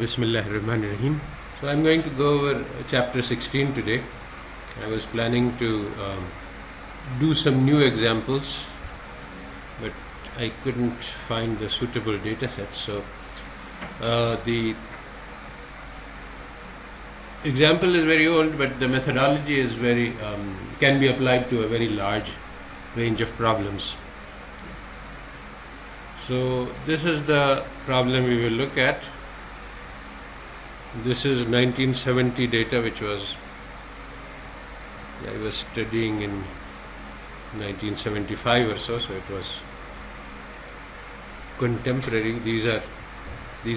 Bismillahirrahmanirrahim. So I'm going to go over chapter 16 today. I was planning to do some new examples, but I couldn't find the suitable data sets. So the example is very old, but the methodology is very can be applied to a very large range of problems. So this is the problem we will look at. This is 1970 data, which was I was studying in 1975 or so. So it was contemporary. These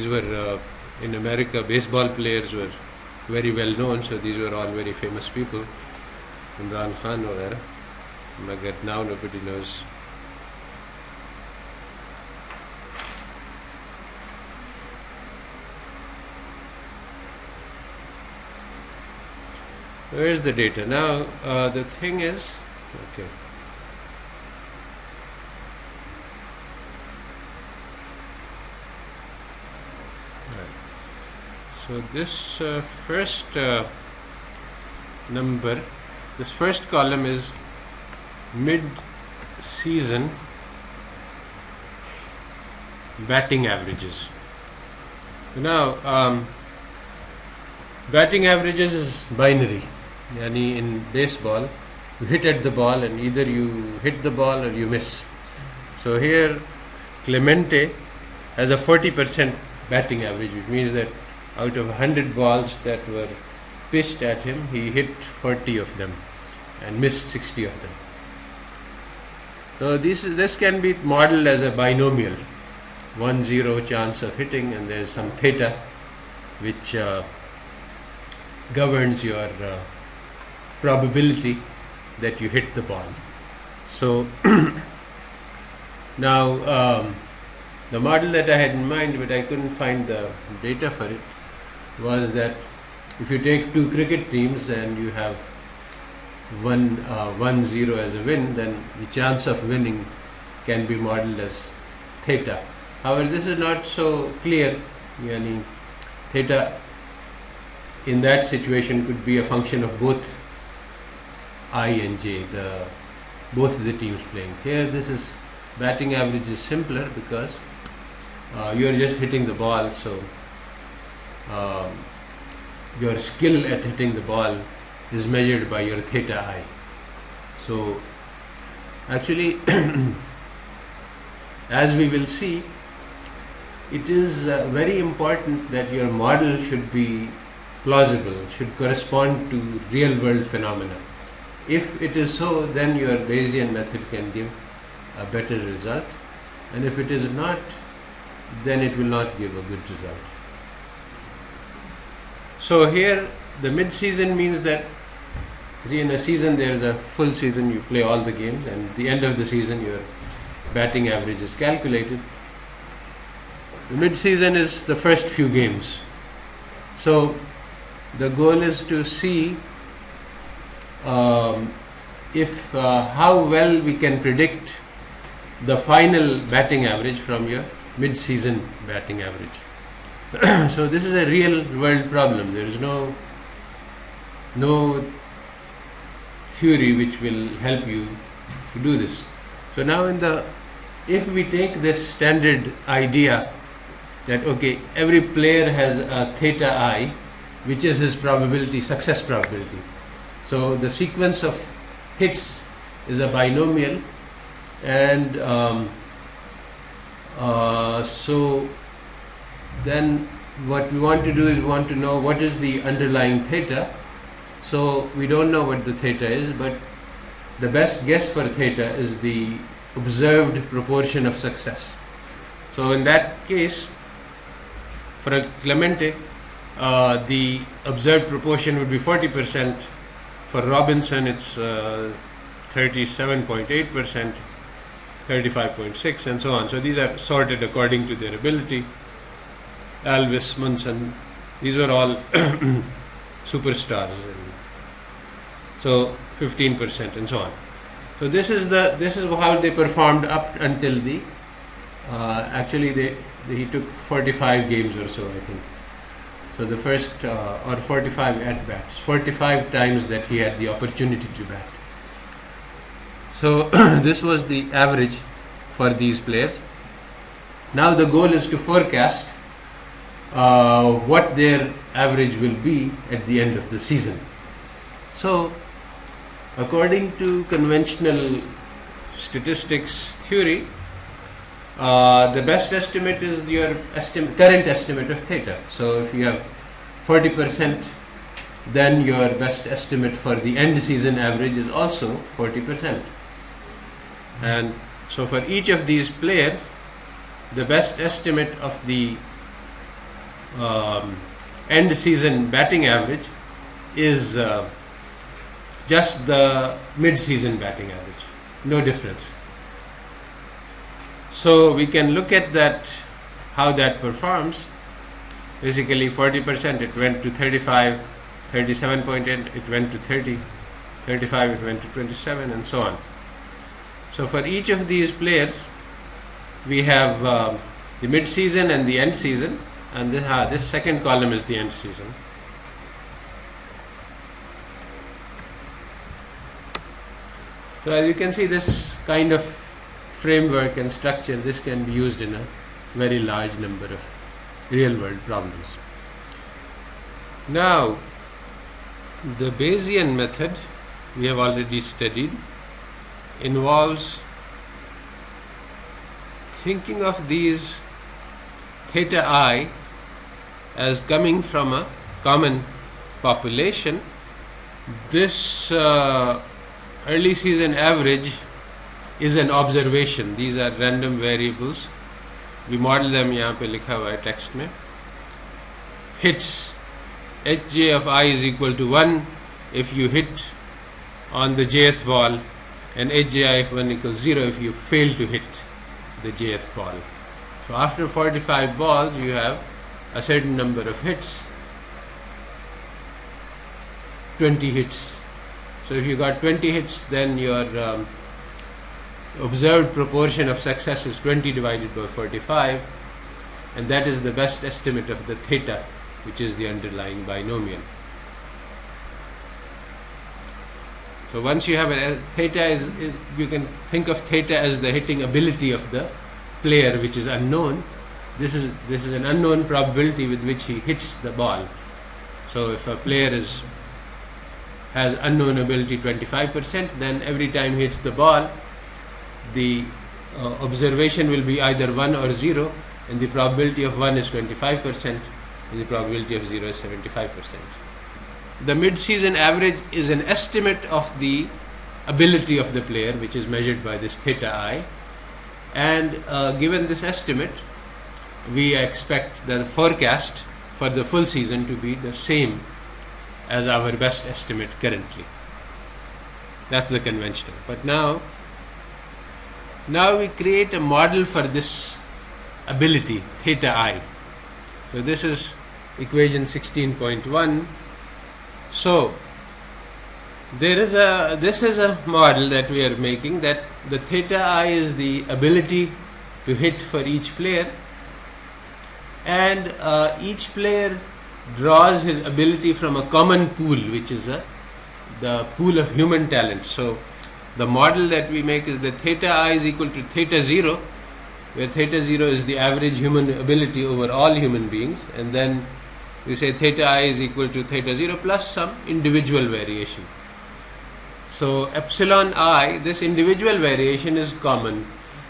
were in America. Baseball players were very well known. So these were all very famous people. Imran Khan, वगैरह. But now nobody knows. Where is the data? Now, the thing is, okay. Right. So this first number, this first column is mid-season batting averages. Now, batting averages is binary. Yani in baseball, you hit at the ball and either you hit the ball or you miss. So here Clemente has a 40% batting average, which means that out of 100 balls that were pitched at him, he hit 40 of them and missed 60 of them. So this can be modeled as a binomial, 1-0 chance of hitting, and there is some theta which governs your probability that you hit the ball. So now the model that I had in mind, but I couldn't find the data for it, was that if you take two cricket teams and you have 1-0 as a win, then the chance of winning can be modeled as theta. However, this is not so clear. Yani theta in that situation could be a function of both I and J, both of the teams playing. Here this is batting average is simpler because you are just hitting the ball, so your skill at hitting the ball is measured by your theta I. So actually as we will see, it is very important that your model should be plausible, should correspond to real world phenomena. If it is so, then your Bayesian method can give a better result, and if it is not, then it will not give a good result. So here the mid-season means that, see, in a season there is a full season, you play all the games, and at the end of the season your batting average is calculated. The mid-season is the first few games. So the goal is to see if how well we can predict the final batting average from your mid-season batting average. So this is a real world problem. There is no theory which will help you to do this. So now if we take this standard idea that okay, every player has a theta I, which is his probability, success probability. So the sequence of hits is a binomial, and so then what we want to do is we want to know what is the underlying theta. So we don't know what the theta is, but the best guess for theta is the observed proportion of success. So in that case, for Clemente, the observed proportion would be 40%. For Robinson, it's 37.8%, 35.6%, and so on. So these are sorted according to their ability. Alvis, Munson, these were all superstars. So 15% and so on. So this is how they performed up until the actually he took 45 games or so, I think. So the first or 45 at bats, 45 times that he had the opportunity to bat. So this was the average for these players. Now the goal is to forecast what their average will be at the end of the season. So according to conventional statistics theory, the best estimate is your current estimate of theta. So if you have 40%, then your best estimate for the end season average is also 40%. And so for each of these players, the best estimate of the end season batting average is just the mid season batting average, no difference. So we can look at that, how that performs. Basically 40%, it went to 35, 37.8, it went to 30, 35, it went to 27, and so on. So for each of these players, we have the mid season and the end season, and this second column is the end season. So as you can see, this kind of framework and structure, this can be used in a very large number of real world problems. Now, the Bayesian method we have already studied involves thinking of these theta I as coming from a common population. This early season average is an observation. These are random variables. We model them, यहाँ पे लिखा हुआ है text में. Hits, Hj of I is equal to 1 if you hit on the jth ball, and Hji of 1 equals 0 if you fail to hit the jth ball. So after 45 balls, you have a certain number of hits, 20 hits. So if you got 20 hits, then your observed proportion of success is 20 divided by 45, and that is the best estimate of the theta, which is the underlying binomial. So once you have a theta, you can think of theta as the hitting ability of the player, which is unknown. This is an unknown probability with which he hits the ball. So if a player has unknown ability 25%, then every time he hits the ball, the observation will be either 1 or 0, and the probability of 1 is 25%, and the probability of 0 is 75%. The mid-season average is an estimate of the ability of the player, which is measured by this theta I, and given this estimate, we expect the forecast for the full season to be the same as our best estimate currently. That's the conventional. But now we create a model for this ability, theta I. So this is equation 16.1. So this is a model that we are making, that the theta I is the ability to hit for each player, and each player draws his ability from a common pool, which is the pool of human talent. So the model that we make is that theta I is equal to theta 0, where theta 0 is the average human ability over all human beings, and then we say theta I is equal to theta 0 plus some individual variation. So epsilon I, this individual variation, is common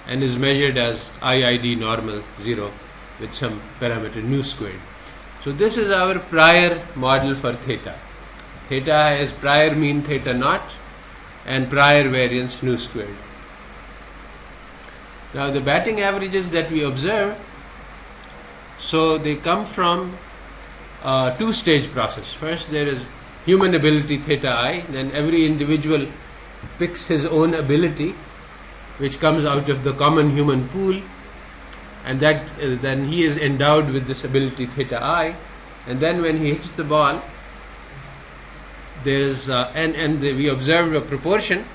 and is measured as IID normal 0 with some parameter nu squared. So this is our prior model for theta. Theta has prior mean theta naught and prior variance nu squared. Now the batting averages that we observe, so they come from a two-stage process. First there is human ability theta I, then every individual picks his own ability, which comes out of the common human pool, and that then he is endowed with this ability theta I, and then when he hits the ball, there is we observe a proportion.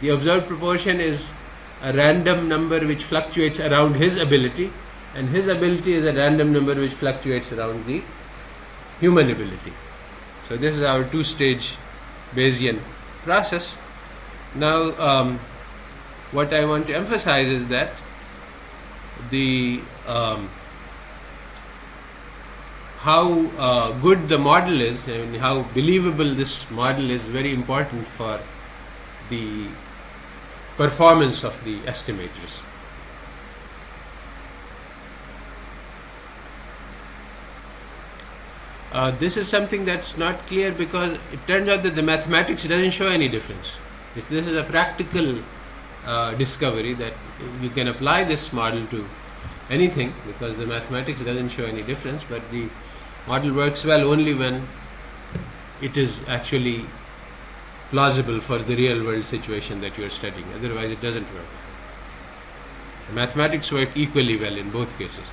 The observed proportion is a random number which fluctuates around his ability, and his ability is a random number which fluctuates around the human ability. So this is our two-stage Bayesian process. Now, what I want to emphasize is that the how good the model is, and how believable this model is, very important for the performance of the estimators. This is something that's not clear because it turns out that the mathematics doesn't show any difference. This is a practical discovery that you can apply this model to anything because the mathematics doesn't show any difference, but the model works well only when it is actually plausible for the real world situation that you are studying. Otherwise it doesn't work. The mathematics work equally well in both cases.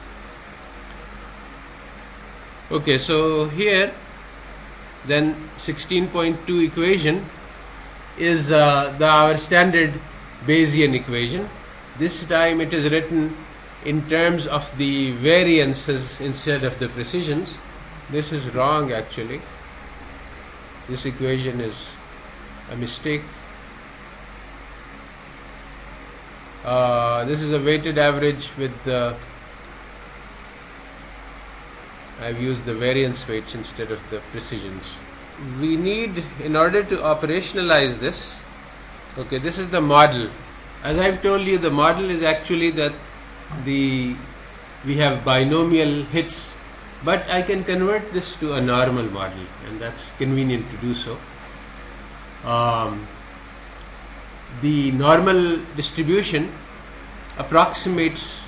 Okay, so here then 16.2 equation is our standard Bayesian equation. This time it is written in terms of the variances instead of the precisions. This is wrong actually. This equation is a mistake. This is a weighted average with the I've used the variance weights instead of the precisions. We need, in order to operationalize this, okay, this is the model. As I've told you, the model is actually that we have binomial hits, but I can convert this to a normal model, and that's convenient to do so. The normal distribution approximates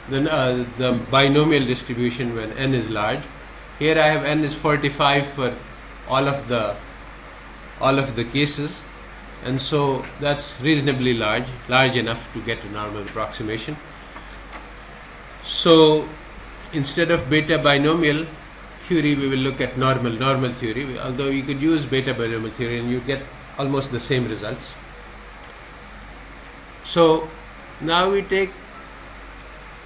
the binomial distribution when n is large. Here I have n is 45 for all of the cases, and so that's reasonably large enough to get a normal approximation. So instead of beta binomial theory, we will look at normal theory, although you could use beta binomial theory and you get almost the same results. So now we take,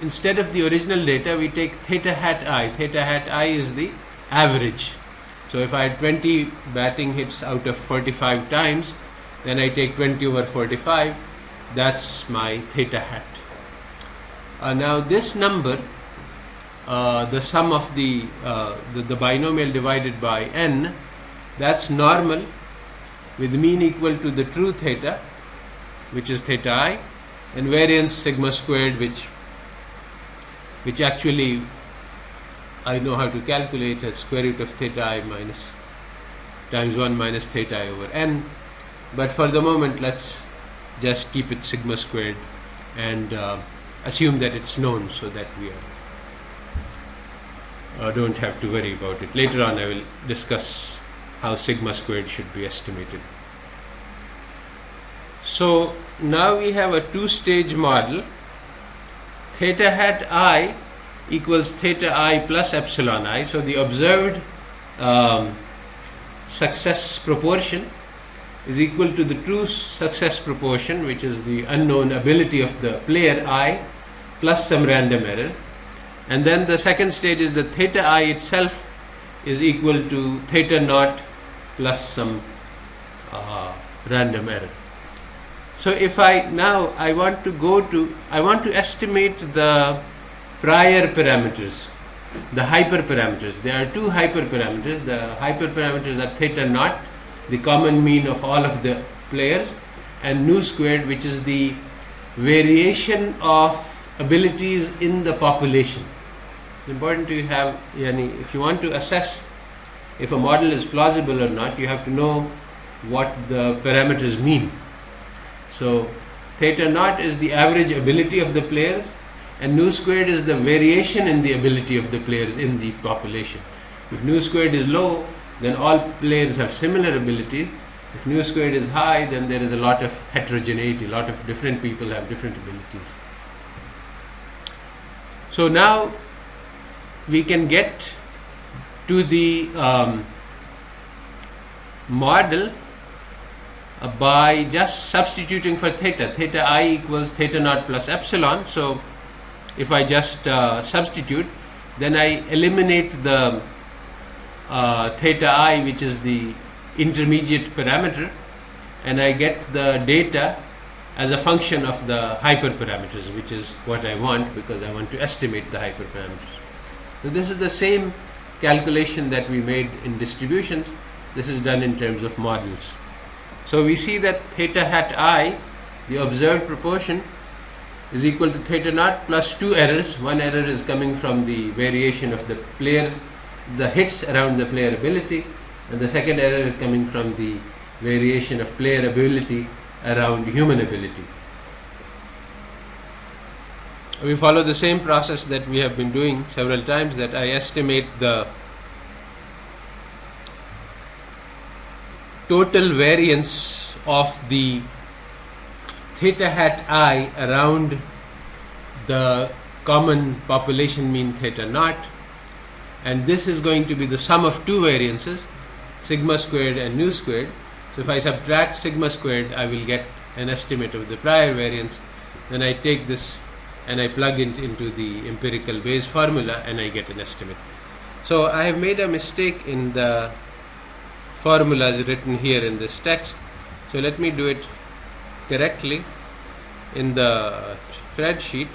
instead of the original data, we take theta hat I. Theta hat I is the average. So if I had 20 batting hits out of 45 times, then I take 20 over 45. That's my theta hat. Now this number, the sum of the binomial divided by n, that's normal with mean equal to the true theta, which is theta I, and variance sigma squared, which actually I know how to calculate as square root of theta I minus times 1 minus theta I over n. But for the moment, let's just keep it sigma squared and assume that it's known, so that we don't have to worry about it. Later on I will discuss how sigma squared should be estimated. So now we have a two-stage model. Theta hat I equals theta I plus epsilon I. So the observed success proportion is equal to the true success proportion, which is the unknown ability of the player I, plus some random error. And then the second stage is the theta I itself is equal to theta naught plus some random error. So if I want to estimate the prior parameters, the hyperparameters. There are two hyperparameters. The hyperparameters are theta naught, the common mean of all of the players, and nu squared, which is the variation of abilities in the population. It's important to have, if you want to assess if a model is plausible or not, you have to know what the parameters mean. So theta naught is the average ability of the players, and nu squared is the variation in the ability of the players in the population. If nu squared is low, then all players have similar ability. If nu squared is high, then there is a lot of heterogeneity, a lot of different people have different abilities. So now we can get to the model by just substituting for theta. Theta I equals theta naught plus epsilon. So if I just substitute, then I eliminate the theta I, which is the intermediate parameter, and I get the data as a function of the hyperparameters, which is what I want because I want to estimate the hyperparameters. So this is the same calculation that we made in distributions. This is done in terms of models. So we see that theta hat I, the observed proportion, is equal to theta naught plus two errors. One error is coming from the variation of the player, the hits around the player ability, and the second error is coming from the variation of player ability around human ability. We follow the same process that we have been doing several times, that I estimate the total variance of the theta hat I around the common population mean theta naught, and this is going to be the sum of two variances, sigma squared and nu squared. So if I subtract sigma squared, I will get an estimate of the prior variance. Then I take this and I plug it into the empirical Bayes formula and I get an estimate. So I have made a mistake in the formulas written here in this text. So let me do it correctly in the spreadsheet,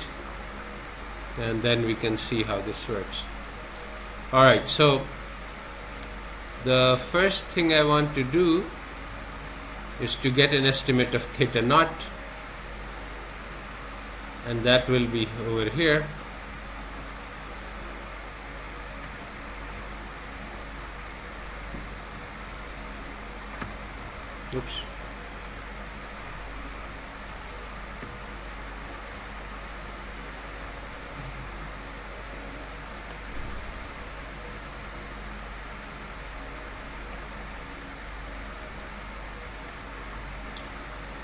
and then we can see how this works. Alright, so the first thing I want to do is to get an estimate of theta naught, and that will be over here. Oops.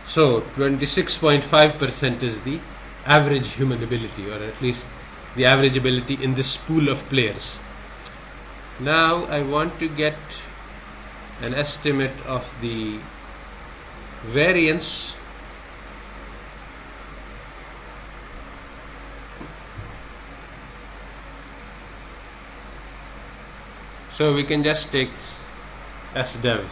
So 26.5% is the average human ability, or at least the average ability in this pool of players. Now I want to get an estimate of the variance so we can just take SDev.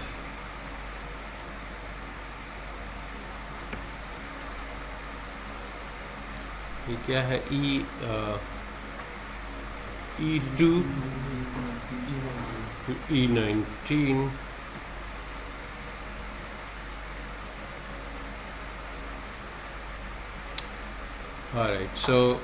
ये क्या है E2 E19. Alright, so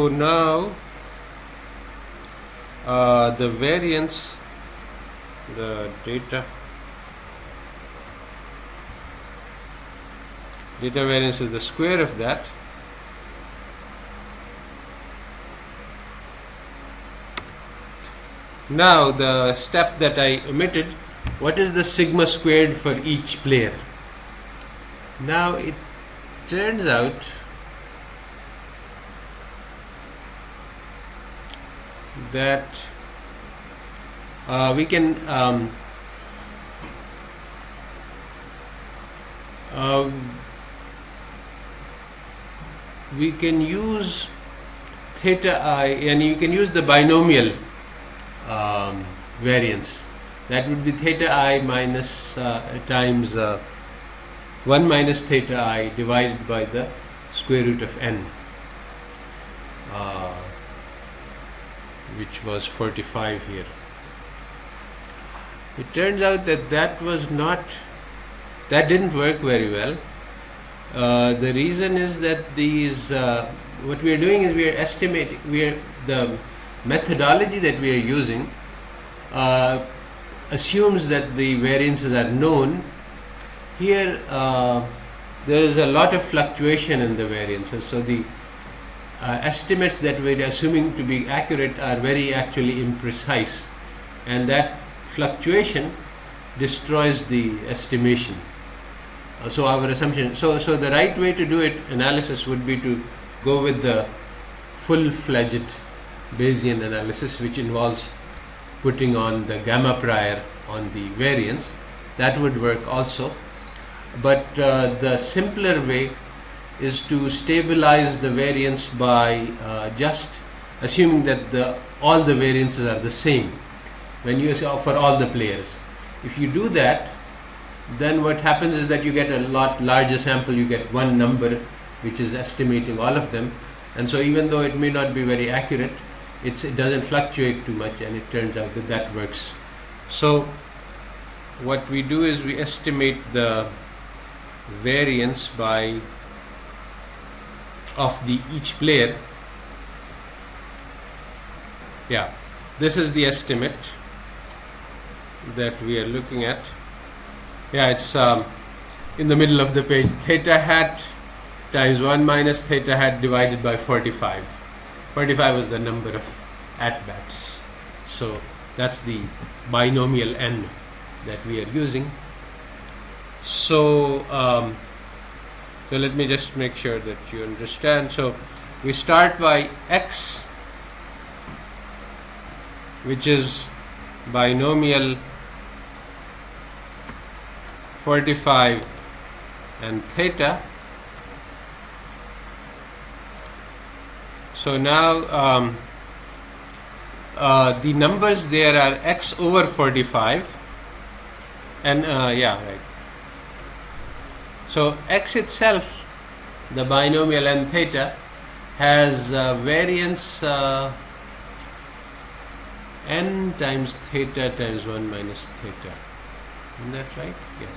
now the variance, the data variance is the square of that. Now the step that I omitted, what is the sigma squared for each player? Now it turns out that we can use theta I, and you can use the binomial variance. That would be theta I minus times 1 minus theta I divided by the square root of n, which was 45 here. It turns out that that didn't work very well. The reason is that these what we are doing is we are estimating, the methodology that we are using assumes that the variances are known. Here there is a lot of fluctuation in the variances, so the estimates that we are assuming to be accurate are very actually imprecise, and that fluctuation destroys the estimation. So our assumption, so the right way to do it, analysis, would be to go with the full-fledged Bayesian analysis, which involves putting on the gamma prior on the variance. That would work also. But the simpler way is to stabilize the variance by just assuming that all the variances are the same when you for all the players. If you do that, then what happens is that you get a lot larger sample. You get one number which is estimating all of them, and so even though it may not be very accurate, it doesn't fluctuate too much, and it turns out that that works. So what we do is we estimate the variance of each player. Yeah, this is the estimate that we are looking at. Yeah, it's in the middle of the page. Theta hat times 1 minus theta hat divided by 45. 45 is the number of at-bats. So that's the binomial n that we are using. So, so let me just make sure that you understand. So we start by x, which is binomial 45 and theta. So now the numbers there are x over 45 and yeah, right. So x itself, the binomial n theta, has variance n times theta times 1 minus theta. Isn't that right? Yes.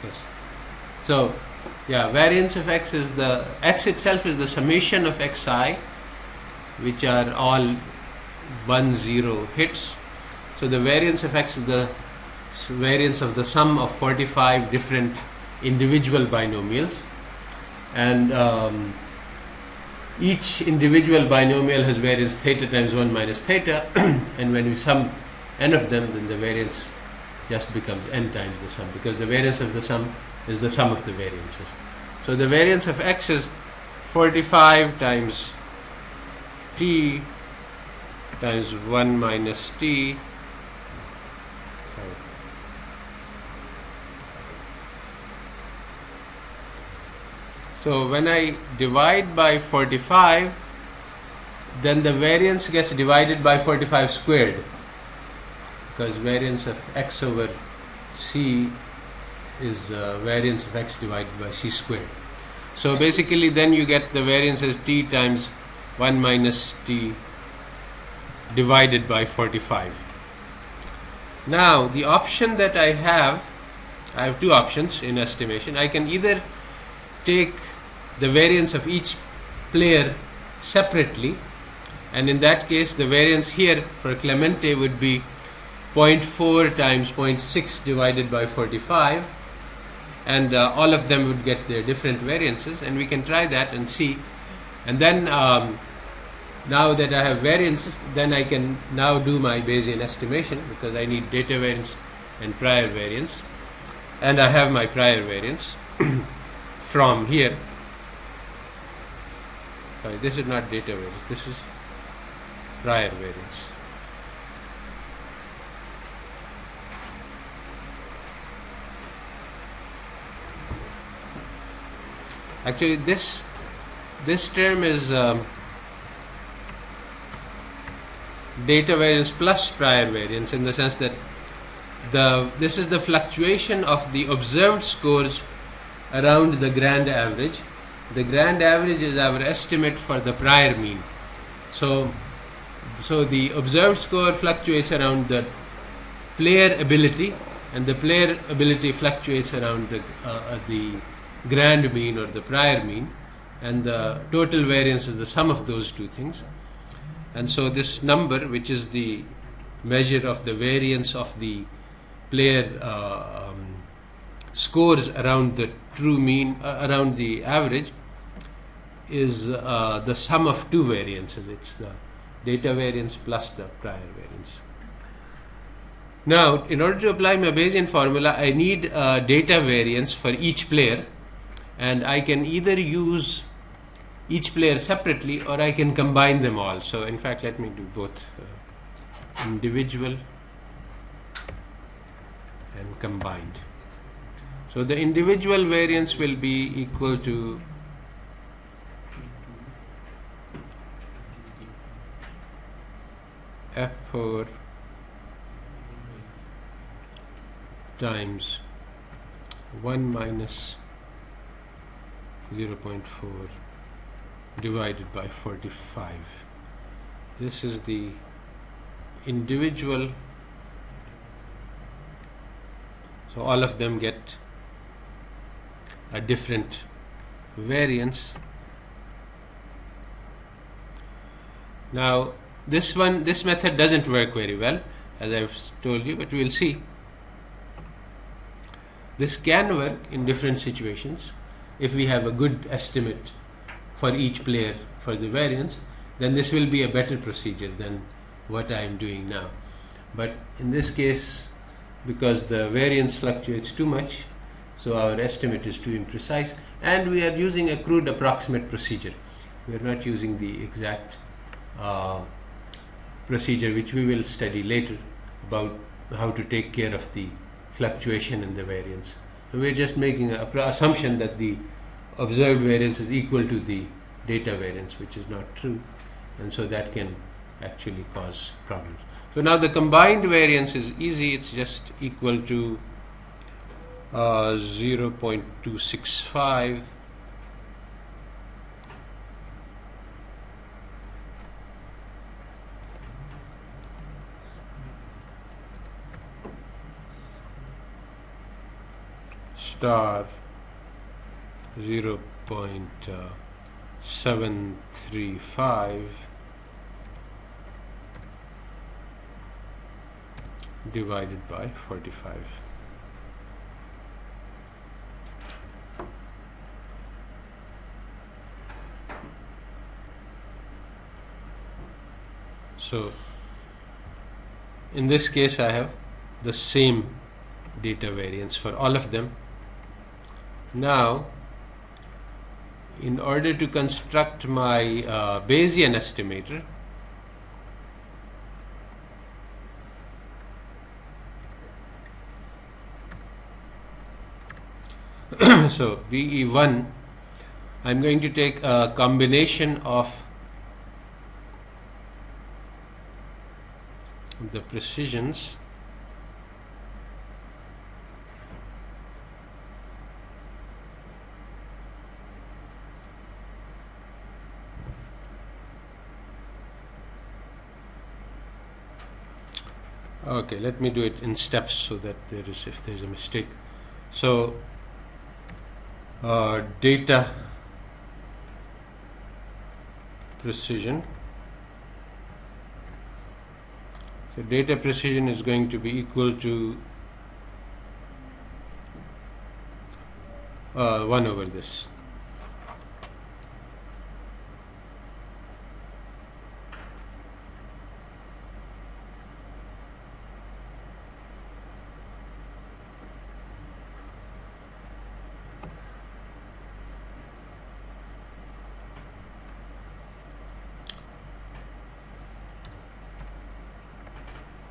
Yes. So, yeah, variance of x is x itself is the summation of xi, which are all 1, 0 hits. So the variance of x is the variance of the sum of 45 different individual binomials, and each individual binomial has variance theta times 1 minus theta, and when we sum n of them, then the variance just becomes n times the sum, because the variance of the sum is the sum of the variances. So the variance of x is 45 times t times 1 minus t. So when I divide by 45, then the variance gets divided by 45 squared, because variance of x over c is variance of x divided by c squared. So basically then you get the variance as t times 1 minus t divided by 45. Now the option that I have two options in estimation. I can either take the variance of each player separately, and in that case the variance here for Clemente would be 0.4 times 0.6 divided by 45, and all of them would get their different variances, and we can try that and see. And then now that I have variances, then I can now do my Bayesian estimation, because I need data variance and prior variance, and I have my prior variance from here. Sorry, this is not data variance, this is prior variance. Actually, this term is data variance plus prior variance, in the sense that this is the fluctuation of the observed scores around the grand average. The grand average is our estimate for the prior mean. So the observed score fluctuates around the player ability, and the player ability fluctuates around the grand mean or the prior mean, and the total variance is the sum of those two things. And so this number, which is the measure of the variance of the player scores around the true mean, around the average, is the sum of two variances. It's the data variance plus the prior variance. Now, in order to apply my Bayesian formula, I need data variance for each player, and I can either use each player separately, or I can combine them all. So in fact, let me do both. Individual and combined. So the individual variance will be equal to F4 times 1 minus 0.4 divided by 45. This is the individual, so all of them get a different variance. Now this method doesn't work very well, as I've told you, but we'll see. This can work in different situations. If we have a good estimate for each player for the variance, then this will be a better procedure than what I am doing now. But in this case, because the variance fluctuates too much, so our estimate is too imprecise, and we are using a crude approximate procedure. We are not using the exact procedure which we will study later about how to take care of the fluctuation in the variance. So we are just making an assumption that the observed variance is equal to the data variance, which is not true, and so that can actually cause problems. So now the combined variance is easy. It's just equal to 0.265 star 0.735 divided by 45. So in this case I have the same data variance for all of them. Now, in order to construct my Bayesian estimator, so BE1, I'm going to take a combination of the precisions Okay, let me do it in steps so that if there's a mistake. So data precision. So data precision is going to be equal to 1 over this.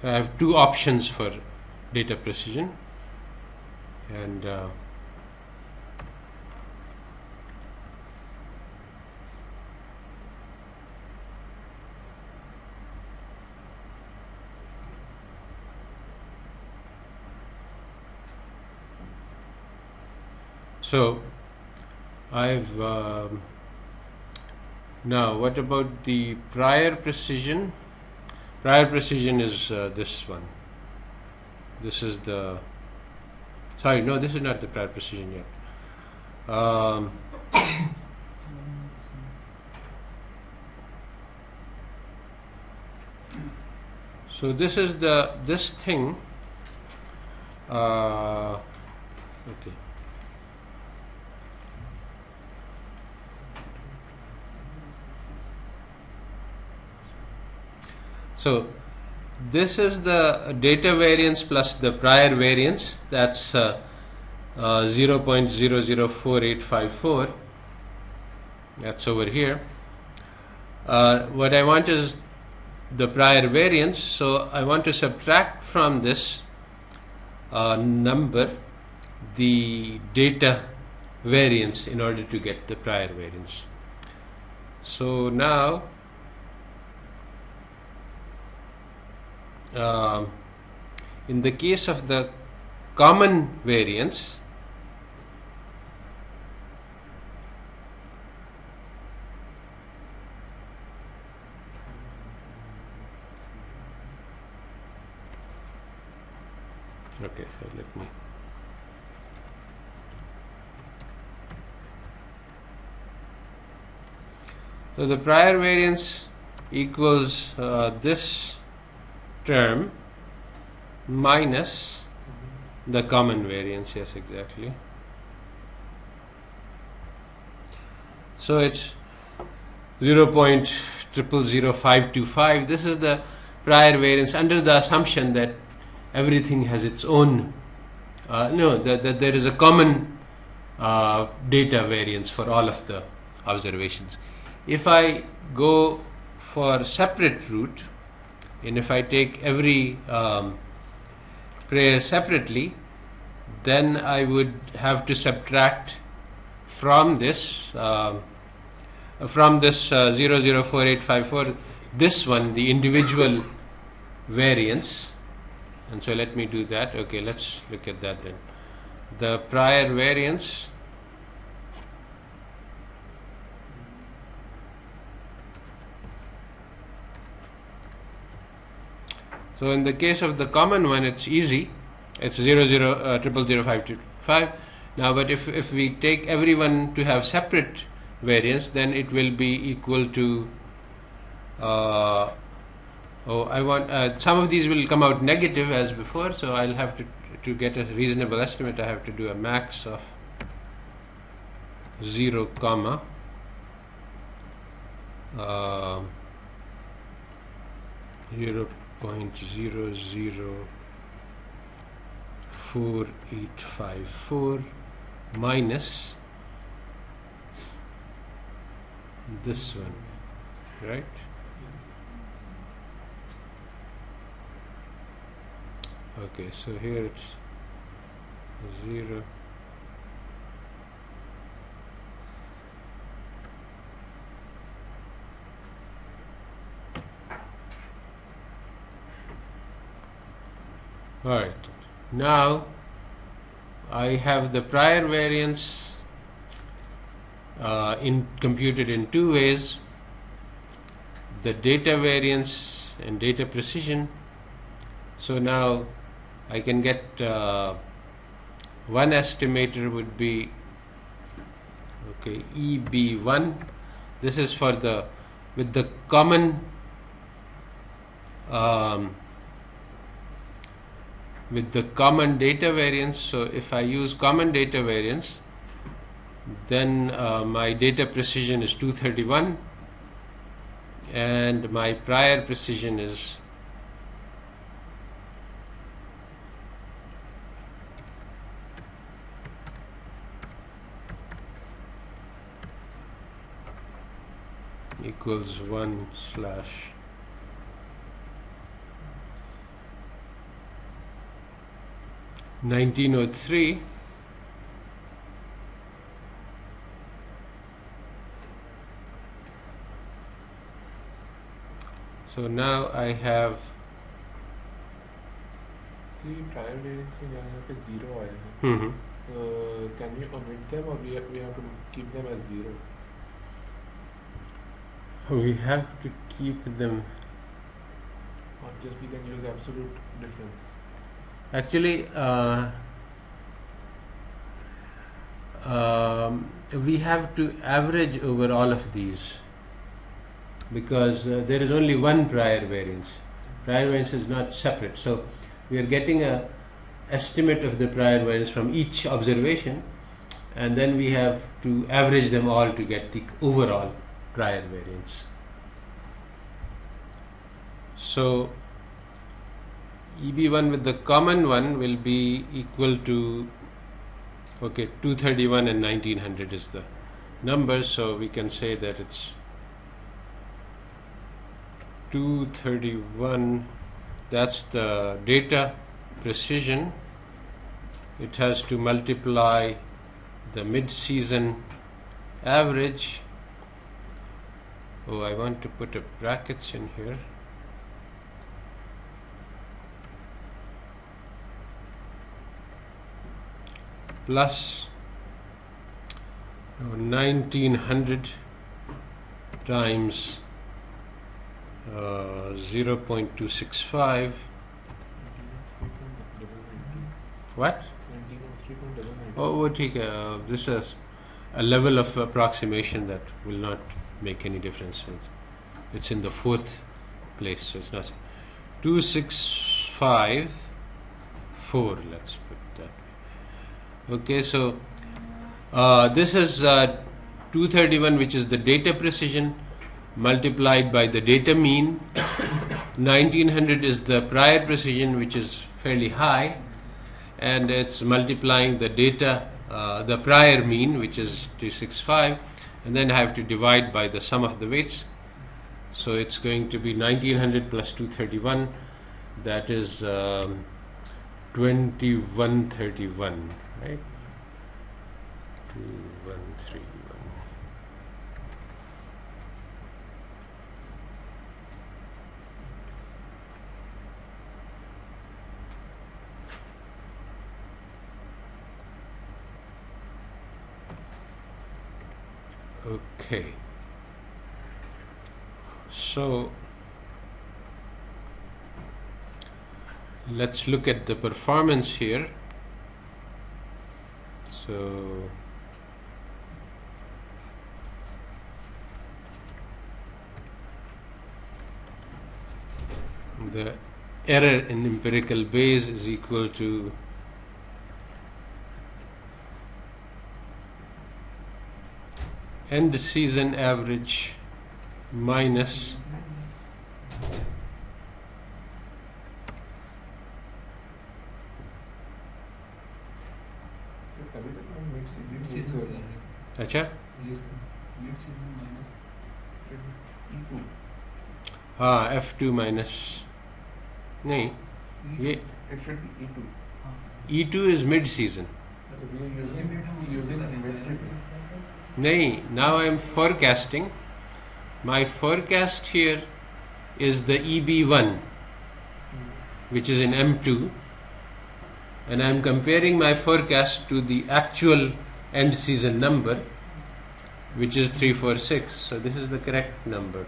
I have two options for data precision, and so I've now what about the prior precision? Prior precision is this one. This is the, sorry, no, this is not the prior precision yet. So this is this thing. Okay. So this is the data variance plus the prior variance. That's 0.004854. That's over here. What I want is the prior variance. So I want to subtract from this number the data variance in order to get the prior variance. So now in the case of the common variance, okay, so let me so the prior variance equals this term minus the common variance. Yes, exactly. So it's 0.000525. This is the prior variance under the assumption that everything has its own that there is a common data variance for all of the observations. If I go for separate route, and if I take every pair separately, then I would have to subtract from this 004854 this one, the individual variance. And so let me do that. Okay, let's look at that then. The prior variance so in the case of the common one, it's easy. It's 0.000525. Now, but if we take everyone to have separate variance, then it will be equal to some of these will come out negative as before, so I'll have to get a reasonable estimate. I have to do a max of 0, 0.004854 minus this one, right? Okay, so here it's 0. Alright, now I have the prior variance computed in two ways: the data variance and data precision. So now I can get one estimator would be EB1. This is for with the common data variance. So if I use common data variance, then my data precision is 231 and my prior precision is equals 1/1903. So now I have prior variance में यहाँ पे 0 आया है. Can we omit them or we have to keep them as 0? We have to keep them. Or just we can use absolute difference. Actually, we have to average over all of these because there is only one prior variance. Prior variance is not separate. So we are getting a estimate of the prior variance from each observation, and then we have to average them all to get the overall prior variance. So EB1 with the common one will be equal to 231 and 1900 is the number, so we can say that it's 231, that's the data precision, it has to multiply the mid-season average. Oh, I want to put a brackets in here. Plus 1900 times 0.265. What? Oh, ठीक है. This is a level of approximation that will not make any difference. It's in the fourth place, so it's not 2654. Let's put that. Okay, so this is 231, which is the data precision, multiplied by the data mean. 1900 is the prior precision, which is fairly high, and it's multiplying the data, the prior mean, which is 265, and then I have to divide by the sum of the weights. So it's going to be 1900 plus 231, that is 2131, right? 2131. Okay, so let's look at the performance here. So the error in empirical Bayes is equal to end season average minus अच्छा हाँ F2 minus नहीं ये It should be E2. E2 is mid season. So we are using mid-season. नहीं, now I am forecasting. My forecast here is the EB1, which is in M2, and I am comparing my forecast to the actual end season number, which is 346. So this is the correct number.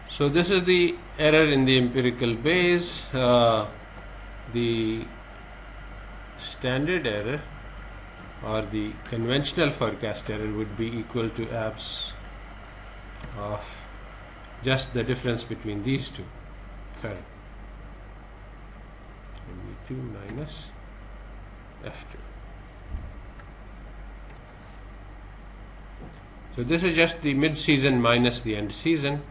So this is the error in the empirical Bayes. The standard error or the conventional forecast error would be equal to abs of just the difference between these two. Sorry, MV2 minus F2. So this is just the mid-season minus the end season.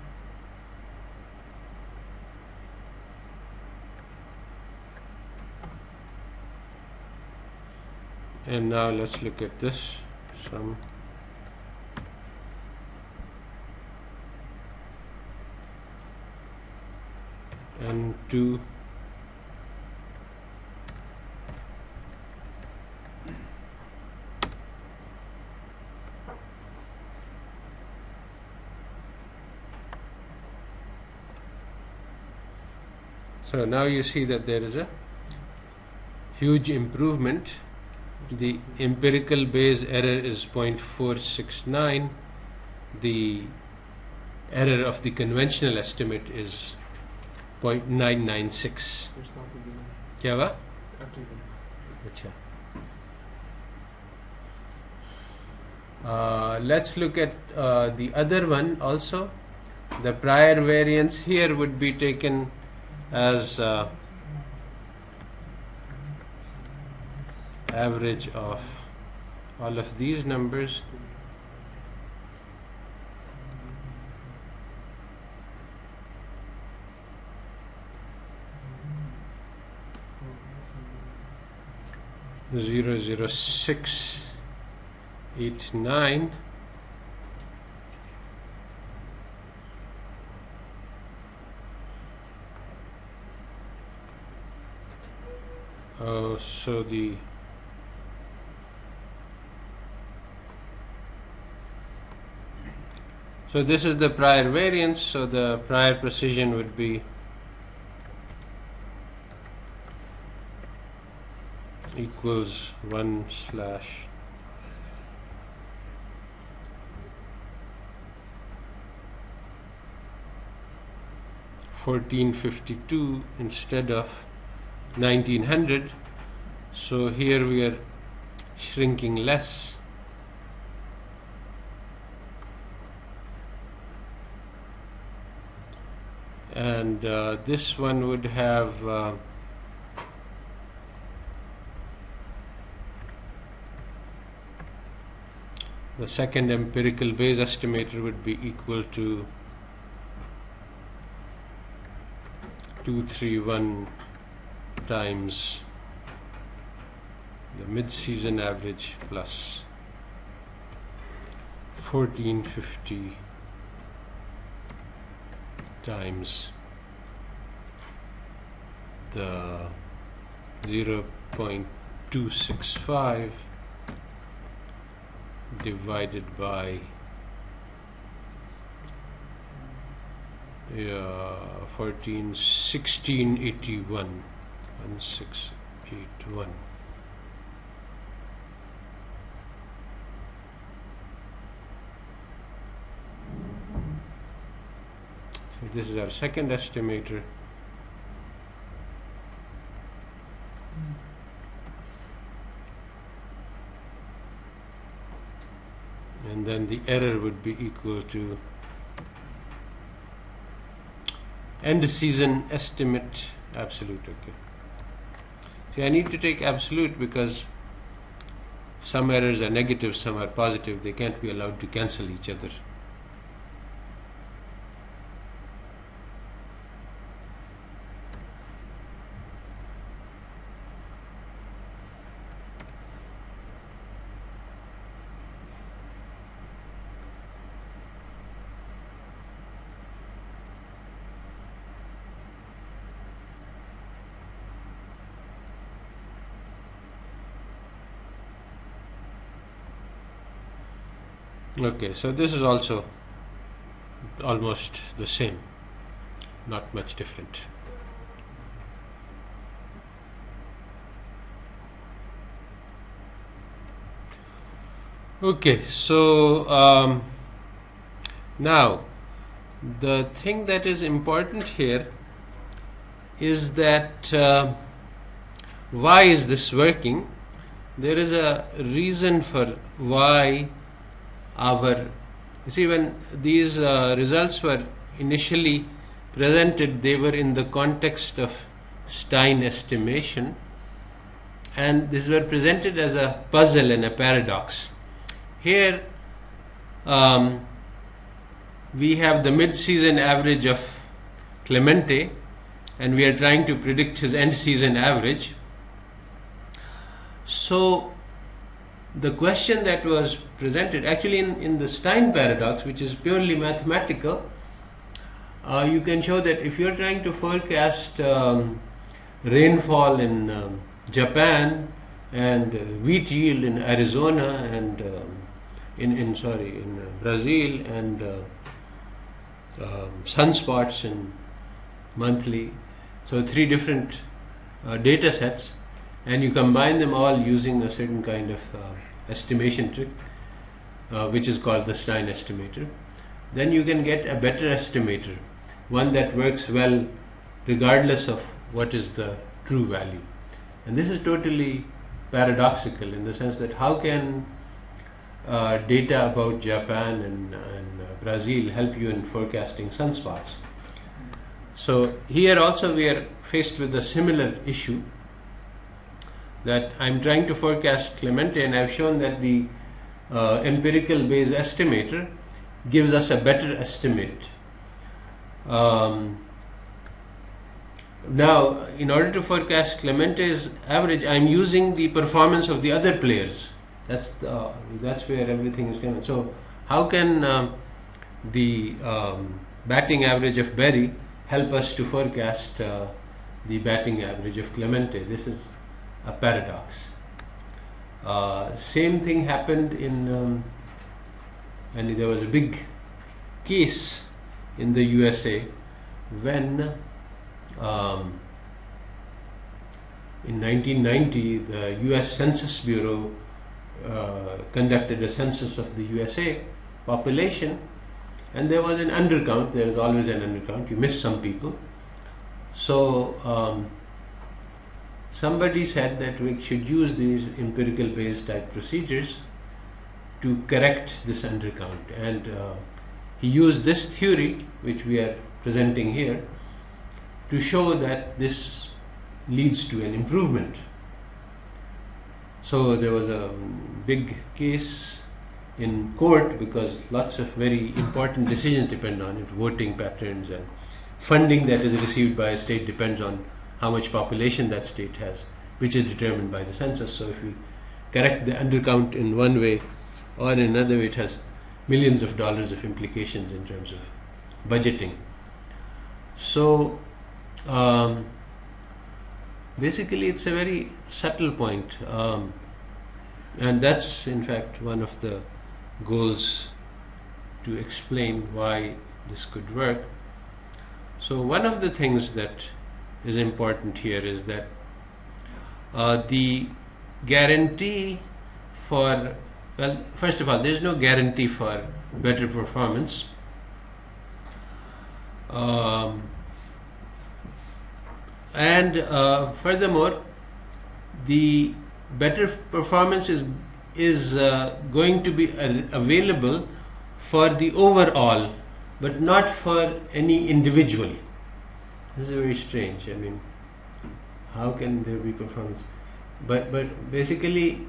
And now let's look at this sum. N2 so now you see that there is a huge improvement. The empirical Bayes error is 0.469. The error of the conventional estimate is 0.996. It's not visible. क्या हुआ? Active. अच्छा. Let's look at the other one also. The prior variance here would be taken as average of all of these numbers. 0.00689. So this is the prior variance, so the prior precision would be equals 1/1452 instead of 1900. So here we are shrinking less. And this one would have the second empirical Bayes estimator would be equal to 231 times the mid-season average plus 1450 times the 0.265 divided by 1681. So this is our second estimator. And then the error would be equal to end season estimate absolute. Okay. See, I need to take absolute because some errors are negative, some are positive. They can't be allowed to cancel each other. Okay, so this is also almost the same, not much different. Okay, so now the thing that is important here is that why is this working? There is a reason for why you see, when these results were initially presented, they were in the context of Stein estimation, and these were presented as a puzzle and a paradox. Here we have the mid-season average of Clemente, and we are trying to predict his end-season average. So the question that was presented, actually in the Stein paradox, which is purely mathematical, you can show that if you're trying to forecast rainfall in Japan and wheat yield in Arizona and in Brazil and sunspots in monthly, so 3 different data sets, and you combine them all using a certain kind of estimation trick, which is called the Stein estimator, then you can get a better estimator, one that works well regardless of what is the true value. And this is totally paradoxical in the sense that how can data about Japan and Brazil help you in forecasting sunspots? So here also we are faced with a similar issue, that I'm trying to forecast Clemente, and I've shown that the empirical Bayes estimator gives us a better estimate. Now, in order to forecast Clemente's average, I'm using the performance of the other players. That's where everything is coming. So, how can the batting average of Berry help us to forecast the batting average of Clemente? This is a paradox. Same thing happened in, and there was a big case in the USA when in 1990 the US Census Bureau conducted a census of the USA population, and there was an undercount. There is always an undercount. You miss some people. So somebody said that we should use these empirical based type procedures to correct this undercount, and he used this theory which we are presenting here to show that this leads to an improvement. So there was a big case in court because lots of very important decisions depend on it. Voting patterns and funding that is received by a state depends on how much population that state has, which is determined by the census. So if we correct the undercount in one way or in another way, it has millions of dollars of implications in terms of budgeting. So basically it's a very subtle point, and that's in fact one of the goals, to explain why this could work. So one of the things that is important here is that the guarantee for, well, first of all, there is no guarantee for better performance. And furthermore, the better performance is going to be available for the overall, but not for any individual. This is very strange. I mean, how can there be performance? But basically,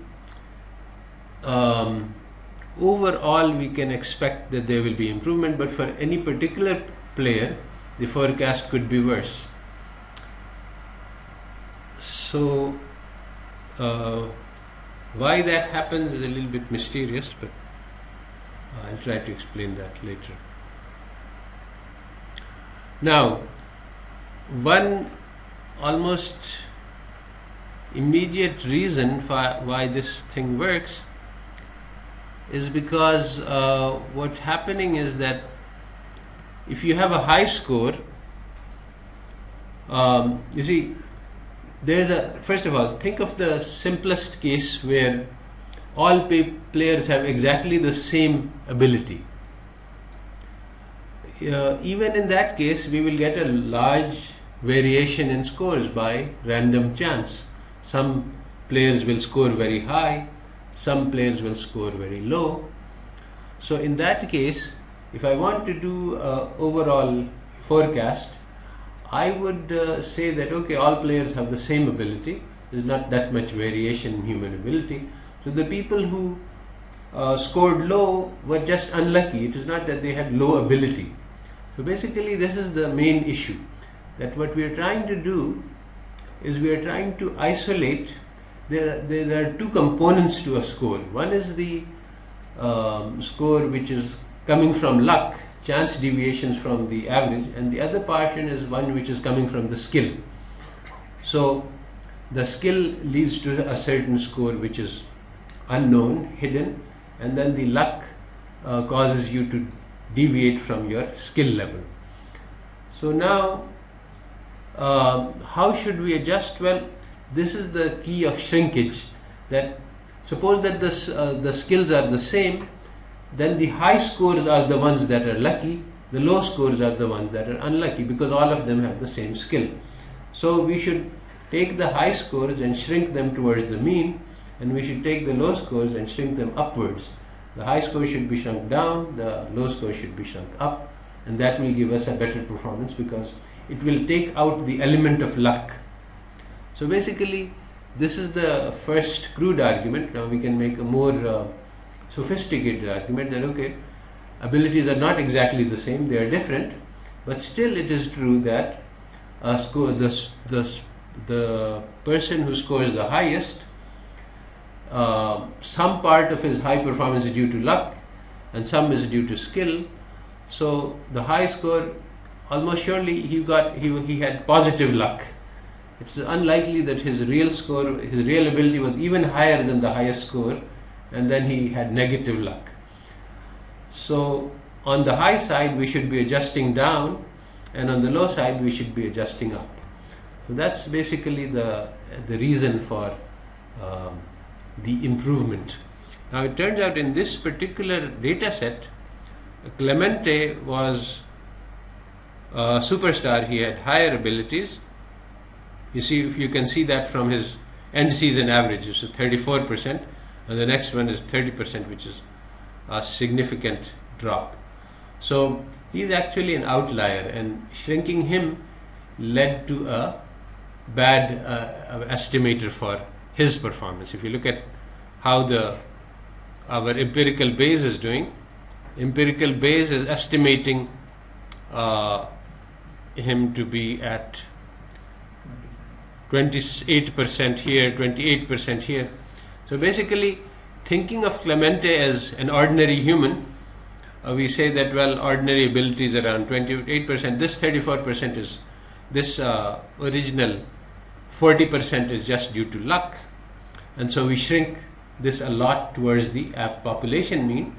overall we can expect that there will be improvement, but for any particular player, the forecast could be worse. So why that happens is a little bit mysterious, but I'll try to explain that later. Now, one almost immediate reason for why this thing works is because what's happening is that if you have a high score, you see, first of all, think of the simplest case where all players have exactly the same ability. Even in that case, we will get a large variation in scores by random chance. Some players will score very high, some players will score very low. So in that case, if I want to do overall forecast, I would say that okay, all players have the same ability. There is not that much variation in human ability. So the people who scored low were just unlucky. It is not that they had low ability. So basically this is the main issue, that what we are trying to do is we are trying to isolate. There are two components to a score. One is the score which is coming from luck, chance deviations from the average, and the other portion is one which is coming from the skill. So the skill leads to a certain score which is unknown, hidden, and then the luck causes you to deviate from your skill level. So now how should we adjust? Well, this is the key of shrinkage, that suppose that the skills are the same, then the high scores are the ones that are lucky, the low scores are the ones that are unlucky, because all of them have the same skill. So we should take the high scores and shrink them towards the mean, and we should take the low scores and shrink them upwards. The high score should be shrunk down, the low score should be shrunk up, and that will give us a better performance because it will take out the element of luck. So basically, this is the first crude argument. Now we can make a more sophisticated argument that okay, abilities are not exactly the same, they are different, but still it is true that the person who scores the highest, some part of his high performance is due to luck and some is due to skill. So the high score, almost surely he had positive luck. It's unlikely that his real score, his real ability was even higher than the highest score, and then he had negative luck. So on the high side we should be adjusting down, and on the low side we should be adjusting up. So that's basically the reason for the improvement. Now it turns out in this particular data set, Clemente was a superstar. He had higher abilities. You see, if you can see that from his end season average, which is 34%, and the next one is 30%, which is a significant drop. So he's actually an outlier, and shrinking him led to a bad estimator for his performance. If you look at how our empirical Bayes is doing, empirical Bayes is estimating him to be at 28% here, 28% here. So basically, thinking of Clemente as an ordinary human, we say that, well, ordinary ability is around 28%. This 34% is, this original 40% is just due to luck. And so we shrink this a lot towards the population mean,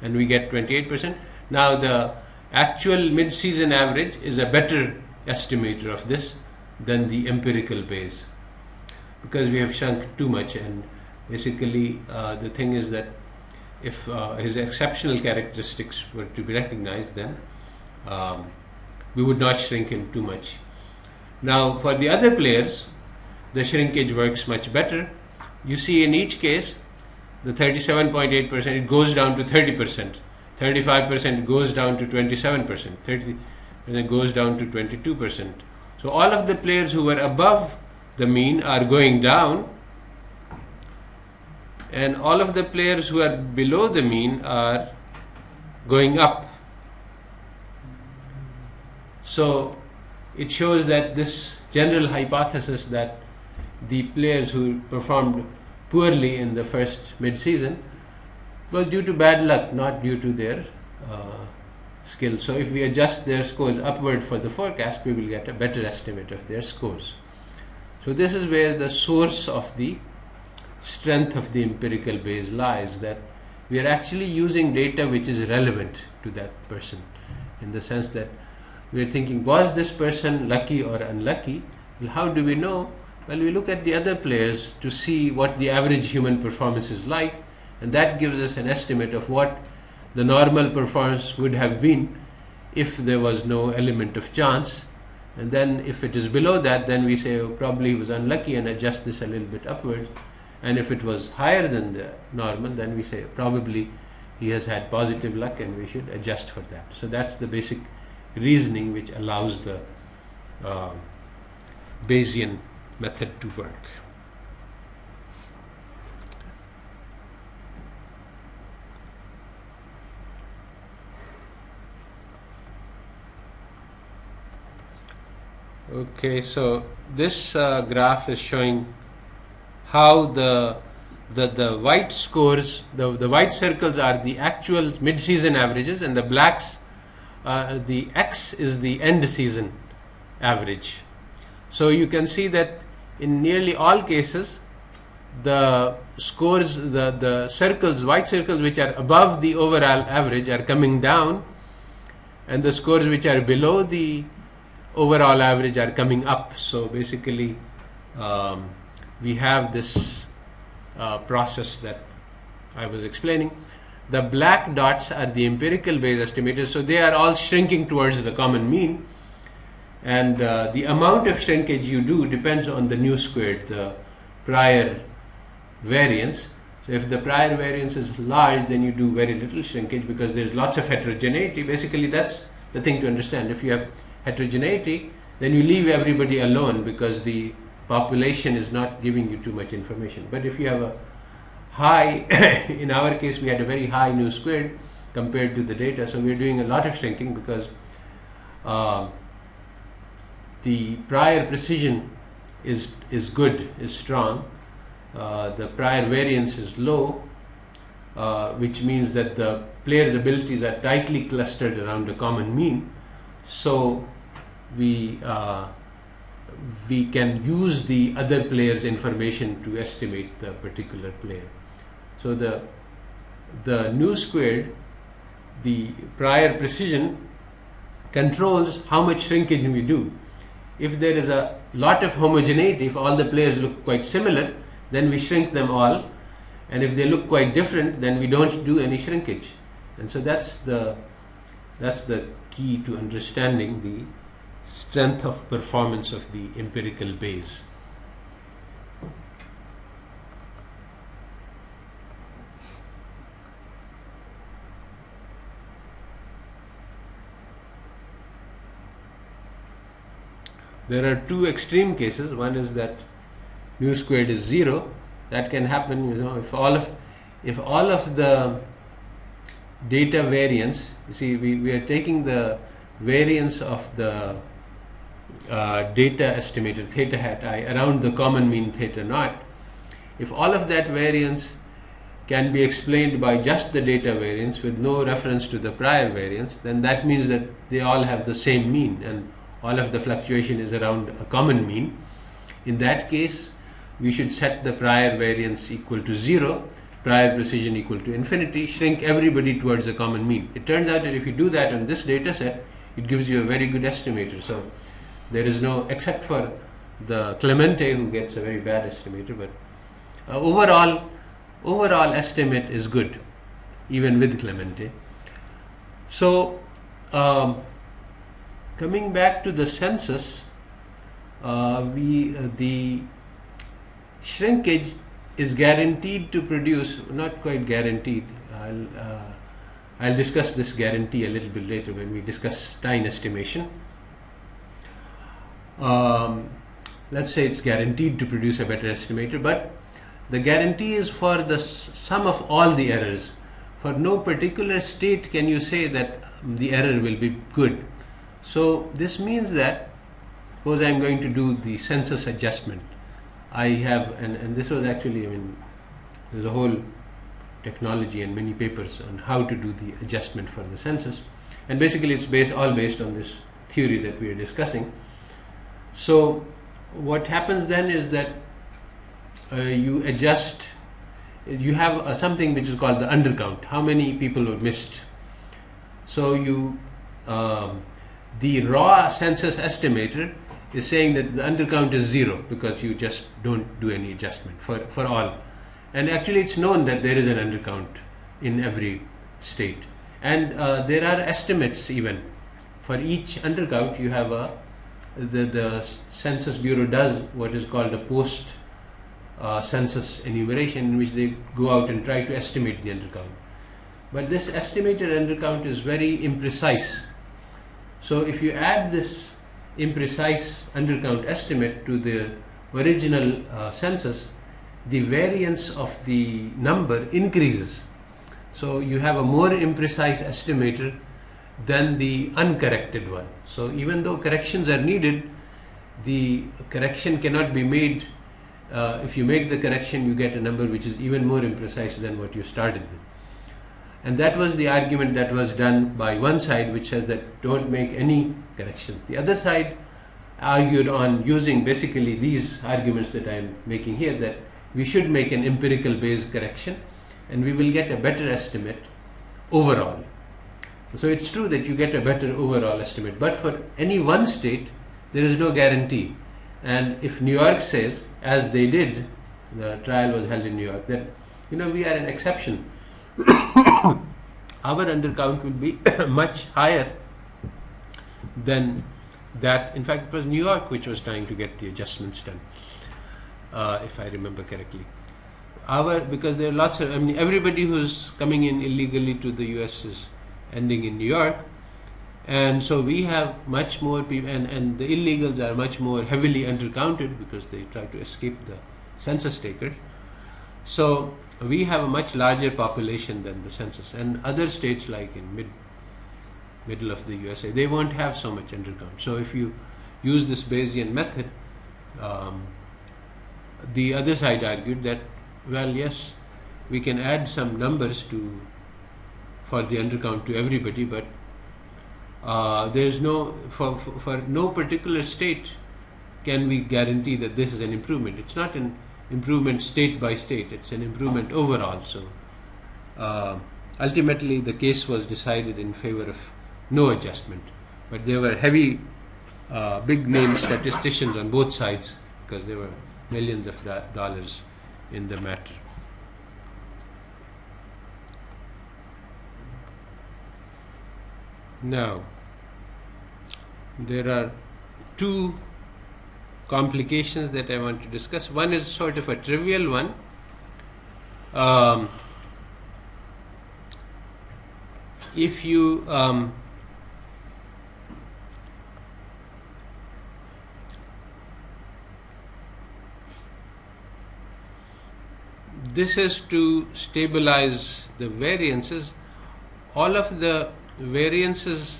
and we get 28%. Now the actual mid-season average is a better estimator of this than the empirical Bayes, because we have shrunk too much. And basically the thing is that if his exceptional characteristics were to be recognized, then we would not shrink him too much. Now for the other players, the shrinkage works much better. You see in each case, the 37.8%, it goes down to 30%, 35% goes down to 27%, 30% goes down to 22%. So all of the players who were above the mean are going down, and all of the players who are below the mean are going up. So it shows that this general hypothesis that the players who performed poorly in the first mid-season was due to bad luck, not due to their skill. So if we adjust their scores upward for the forecast, we will get a better estimate of their scores. So this is where the source of the strength of the empirical Bayes lies, that we are actually using data which is relevant to that person, in the sense that we are thinking, was this person lucky or unlucky? Well, how do we know? Well, we look at the other players to see what the average human performance is like, and that gives us an estimate of what the normal performance would have been if there was no element of chance. And then if it is below that, then we say, oh, probably he was unlucky, and adjust this a little bit upwards. And if it was higher than the normal, then we say probably he has had positive luck and we should adjust for that. So that's the basic reasoning which allows the Bayesian method to work. Okay, so this graph is showing how the white scores, the white circles are the actual mid-season averages, and the blacks, the X is the end season average. So you can see that in nearly all cases, the scores, the circles, white circles which are above the overall average are coming down, and the scores which are below the overall average are coming up. So basically we have this process that I was explaining. The black dots are the empirical Bayes estimators, so they are all shrinking towards the common mean, and the amount of shrinkage you do depends on the nu squared, the prior variance. So if the prior variance is large, then you do very little shrinkage because there's lots of heterogeneity. Basically that's the thing to understand. If you have heterogeneity, then you leave everybody alone because the population is not giving you too much information. But if you have a high, in our case we had a very high nu squared compared to the data, so we're doing a lot of shrinking because the prior precision is good, is strong. The prior variance is low, which means that the player's abilities are tightly clustered around a common mean. So we can use the other player's information to estimate the particular player. So the nu squared, the prior precision, controls how much shrinkage we do. If there is a lot of homogeneity, if all the players look quite similar, then we shrink them all, and if they look quite different, then we don't do any shrinkage. And so that's the key to understanding the strength of performance of the empirical Bayes. There are two extreme cases. One is that nu squared is 0. That can happen, if all of the data variance. You see, we are taking the variance of the data estimated theta hat I around the common mean theta naught. If all of that variance can be explained by just the data variance with no reference to the prior variance, then that means that they all have the same mean and all of the fluctuation is around a common mean. In that case, we should set the prior variance equal to 0, prior precision equal to infinity, shrink everybody towards a common mean. It turns out that if you do that on this data set, it gives you a very good estimator. So there is no, except for the Clemente who gets a very bad estimator, but overall estimate is good, even with Clemente. So coming back to the census, the shrinkage is guaranteed to produce, not quite guaranteed. I'll discuss this guarantee a little bit later when we discuss Stein estimation. Let's say it's guaranteed to produce a better estimator, but the guarantee is for the sum of all the errors. For no particular state can you say that the error will be good. So this means that, suppose I'm going to do the census adjustment. I have, and this was actually, there's a whole technology and many papers on how to do the adjustment for the census. And basically it's all based on this theory that we are discussing. So what happens then is that you adjust, you have something which is called the undercount, how many people were missed. So the raw census estimator is saying that the undercount is 0 because you just don't do any adjustment for all. And actually it's known that there is an undercount in every state. And there are estimates even. For each undercount you have the Census Bureau does what is called a post census enumeration, in which they go out and try to estimate the undercount. But this estimated undercount is very imprecise. So if you add this imprecise undercount estimate to the original census, the variance of the number increases. So you have a more imprecise estimator than the uncorrected one. So even though corrections are needed, the correction cannot be made. If you make the correction, you get a number which is even more imprecise than what you started with. And that was the argument that was done by one side, which says that don't make any corrections. The other side argued on using basically these arguments that I am making here, that we should make an empirical Bayes correction and we will get a better estimate overall. So it's true that you get a better overall estimate, but for any one state there is no guarantee. And if New York says, as they did, the trial was held in New York, that we are an exception, our undercount will be much higher than that. In fact, it was New York which was trying to get the adjustments done, if I remember correctly. Because there are lots of, everybody who's coming in illegally to the US is ending in New York, and so we have much more people, and the illegals are much more heavily undercounted because they try to escape the census takers. So we have a much larger population than the census, and other states like in middle of the USA, they won't have so much undercount. So if you use this Bayesian method, the other side argued that, well, yes, we can add some numbers for the undercount to everybody, but there's no for no particular state can we guarantee that this is an improvement. It's not an improvement state by state, it's an improvement overall. So ultimately the case was decided in favor of no adjustment, but there were heavy big name statisticians on both sides because there were millions of dollars in the matter. Now, there are two complications that I want to discuss. One is sort of a trivial one. If you this is to stabilize the variances. All of the variances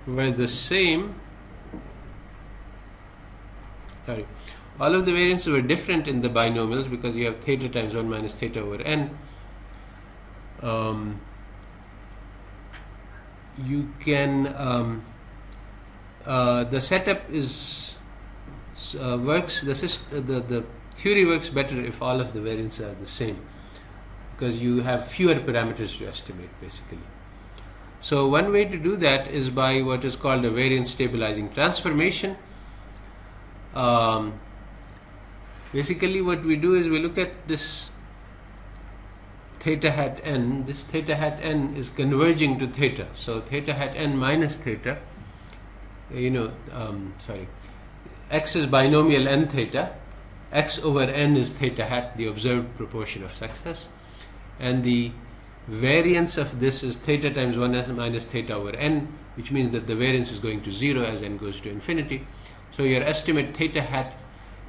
were the same. All of the variances were different in the binomials because you have theta times 1 minus theta over n. You can the setup is works. The theory works better if all of the variances are the same, because you have fewer parameters to estimate basically. So one way to do that is by what is called a variance stabilizing transformation. Basically what we do is we look at this theta hat n. This theta hat n is converging to theta. So theta hat n minus theta, x is binomial n theta, x over n is theta hat, the observed proportion of success, and the variance of this is theta times 1 minus theta over n, which means that the variance is going to 0 as n goes to infinity. So your estimate theta hat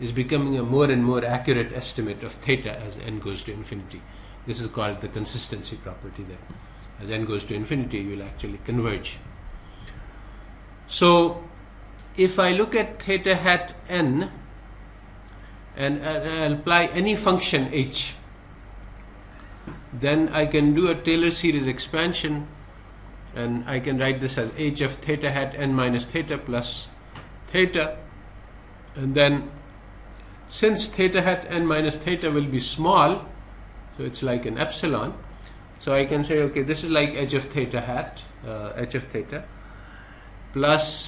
is becoming a more and more accurate estimate of theta as n goes to infinity. This is called the consistency property, that as n goes to infinity you will actually converge. So if I look at theta hat n and I'll apply any function h, then I can do a Taylor series expansion, and I can write this as h of theta hat n minus theta plus theta, and then since theta hat n minus theta will be small, so it's like an epsilon, so I can say, okay, this is like h of theta hat, h of theta plus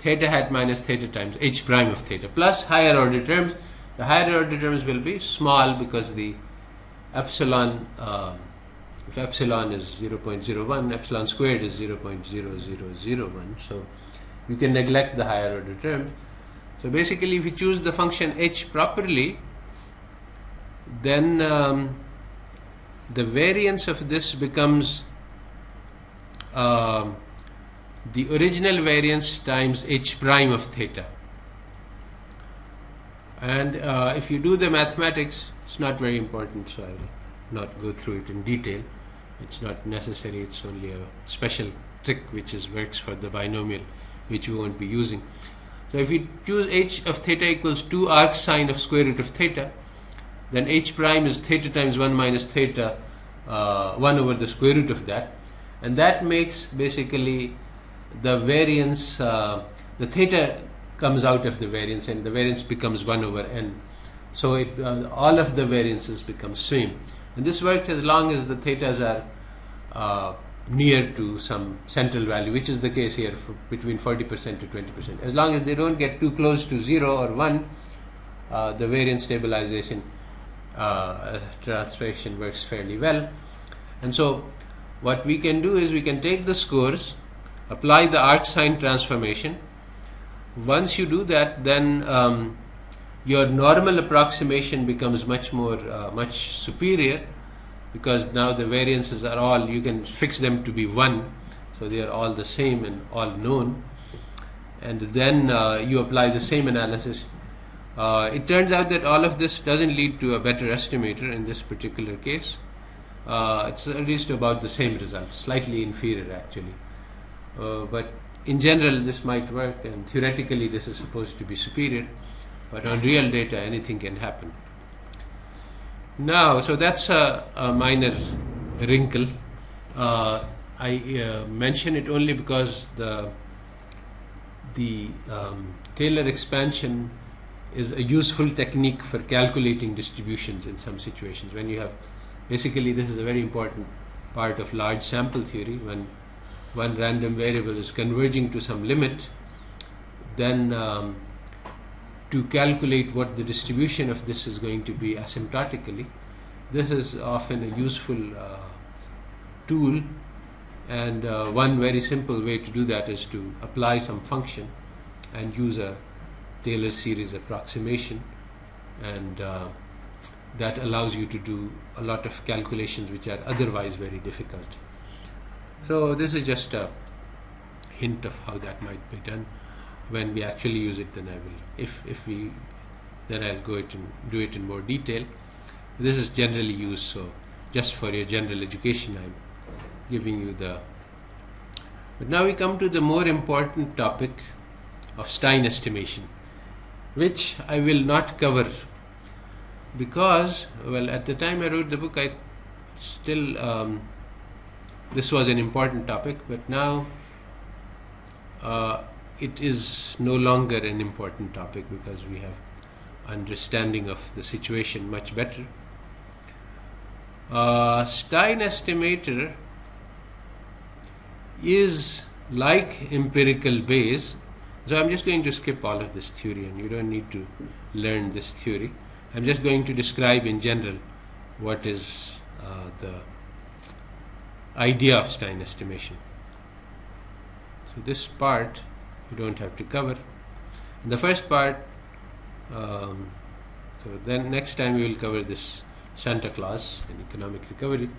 theta hat minus theta times h prime of theta plus higher order terms. The higher order terms will be small because the epsilon, if epsilon is 0.01, epsilon squared is 0.0001, so you can neglect the higher order terms. So basically if you choose the function h properly, then the variance of this becomes the original variance times h prime of theta. And if you do the mathematics, it's not very important, so I will not go through it in detail. It's not necessary, it's only a special trick which works for the binomial, which we won't be using. So if you choose h of theta equals 2 arc sine of square root of theta, then h prime is theta times 1 minus theta, 1 over the square root of that, and that makes basically the variance, the theta comes out of the variance and the variance becomes 1 over n. So all of the variances become same, and this works as long as the thetas are near to some central value, which is the case here for between 40% to 20%. As long as they don't get too close to 0 or 1, the variance stabilization transformation works fairly well. And so what we can do is we can take the scores, apply the arc sine transformation. Once you do that, then your normal approximation becomes much superior, because now the variances are all, you can fix them to be 1, so they are all the same and all known, and then you apply the same analysis. It turns out that all of this doesn't lead to a better estimator in this particular case. It's at least about the same result, slightly inferior actually, but in general this might work, and theoretically this is supposed to be superior, but on real data anything can happen. Now, so that's a minor wrinkle. I mention it only because the Taylor expansion is a useful technique for calculating distributions in some situations. When you have, basically this is a very important part of large sample theory. When one random variable is converging to some limit, then to calculate what the distribution of this is going to be asymptotically, this is often a useful tool, and one very simple way to do that is to apply some function and use a Taylor series approximation, and that allows you to do a lot of calculations which are otherwise very difficult. So this is just a hint of how that might be done. When we actually use it, then I will, then I'll go do it in more detail. This is generally used, so just for your general education I'm giving you the. But now we come to the more important topic of Stein estimation, which I will not cover because, well, at the time I wrote the book, I still this was an important topic, but now it is no longer an important topic because we have understanding of the situation much better. Stein estimator is like empirical Bayes. So I'm just going to skip all of this theory, and you don't need to learn this theory. I'm just going to describe in general what is the idea of Stein estimation. So this part you don't have to cover. In the first part, so then next time we will cover this Santa Claus and economic recovery.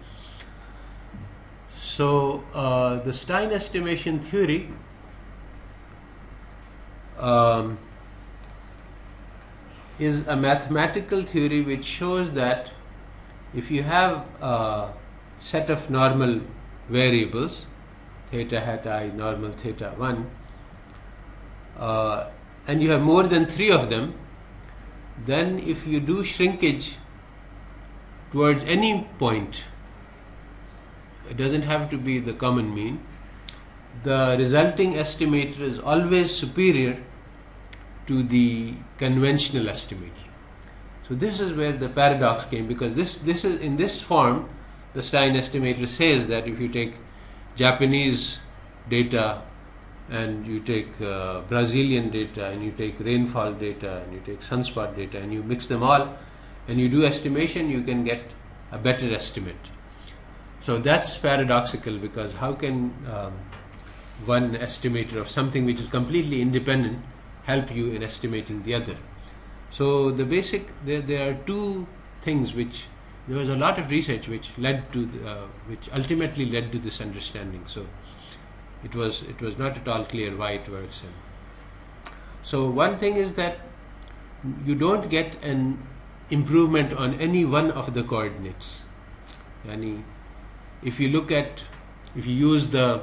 So the Stein estimation theory is a mathematical theory which shows that if you have a set of normal variables, theta hat I, normal theta 1, and you have more than 3 of them, then if you do shrinkage towards any point, it doesn't have to be the common mean, the resulting estimator is always superior to the conventional estimator. So this is where the paradox came, because this is in this form the Stein estimator says that if you take Japanese data and you take Brazilian data and you take rainfall data and you take sunspot data and you mix them all and you do estimation, you can get a better estimate. So that's paradoxical, because how can one estimator of something which is completely independent help you in estimating the other? So the basic, there are two things which, there was a lot of research which led to, which ultimately led to this understanding. So it was not at all clear why it works. And so one thing is that you don't get an improvement on any one of the coordinates. If you use the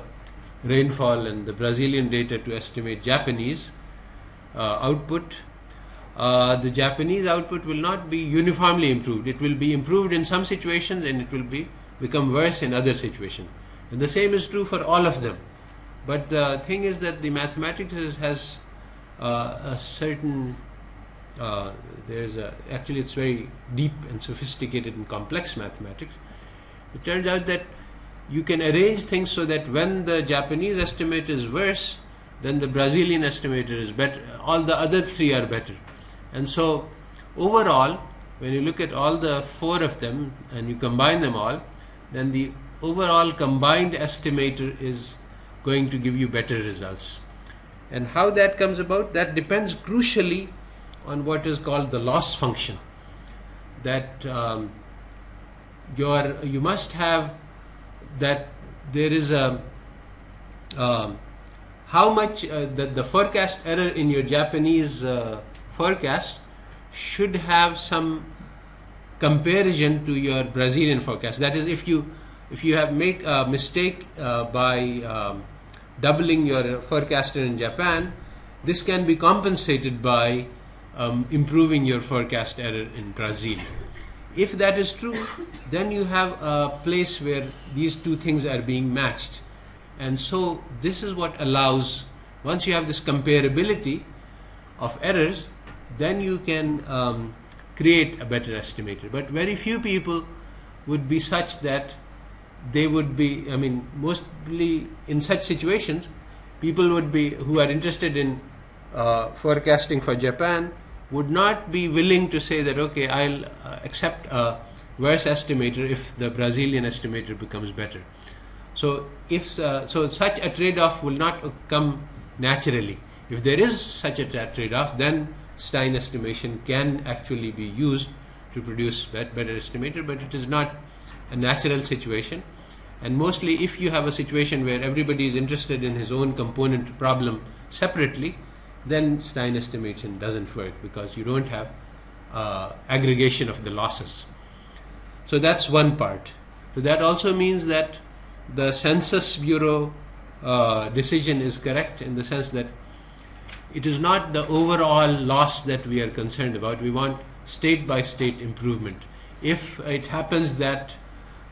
rainfall and the Brazilian data to estimate Japanese output, the Japanese output will not be uniformly improved. It will be improved in some situations and it will become worse in other situations. And the same is true for all of them. But the thing is that the mathematics has a certain, actually it's very deep and sophisticated and complex mathematics. It turns out that you can arrange things so that when the Japanese estimate is worse, then the Brazilian estimator is better. All the other 3 are better. And so overall, when you look at all the 4 of them and you combine them all, then the overall combined estimator is going to give you better results. And how that comes about, that depends crucially on what is called the loss function. That you must have that there is a how much the forecast error in your Japanese forecast should have some comparison to your Brazilian forecast. That is, if you make a mistake by doubling your forecaster in Japan, this can be compensated by improving your forecast error in Brazil. If that is true, then you have a place where these two things are being matched. And so this is what allows, once you have this comparability of errors, then you can create a better estimator. But very few people would be such that they would be, mostly in such situations, people would be, who are interested in forecasting for Japan, would not be willing to say that, okay, I'll accept a worse estimator if the Brazilian estimator becomes better. So such a trade-off will not come naturally. If there is such a trade-off, then Stein estimation can actually be used to produce better estimator, but it is not a natural situation. And mostly if you have a situation where everybody is interested in his own component problem separately, then Stein estimation doesn't work because you don't have aggregation of the losses. So that's one part. So that also means that the Census Bureau decision is correct in the sense that it is not the overall loss that we are concerned about. We want state-by-state improvement. If it happens that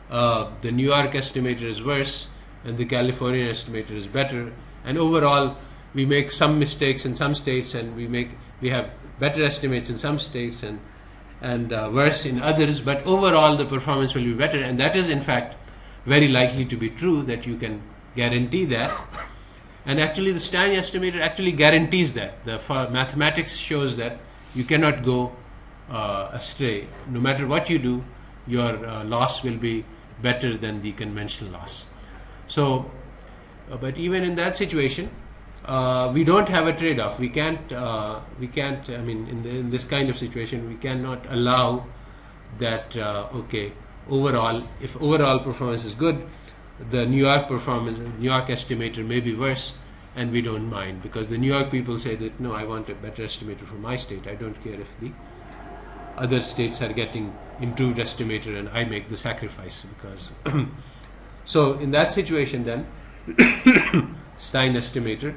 the New York estimator is worse and the California estimator is better, and overall we make some mistakes in some states and we have better estimates in some states and worse in others, but overall the performance will be better, and that is in fact very likely to be true, that you can guarantee that. And actually the Stein estimator actually guarantees that. The mathematics shows that you cannot go astray. No matter what you do, your loss will be better than the conventional loss. So, but even in that situation, we don't have a trade-off. We can't. In this kind of situation, we cannot allow that. Overall, if overall performance is good, the New York estimator may be worse, and we don't mind, because the New York people say that no, I want a better estimator for my state. I don't care if the other states are getting improved estimator, and I make the sacrifice because. So in that situation, then Stein estimator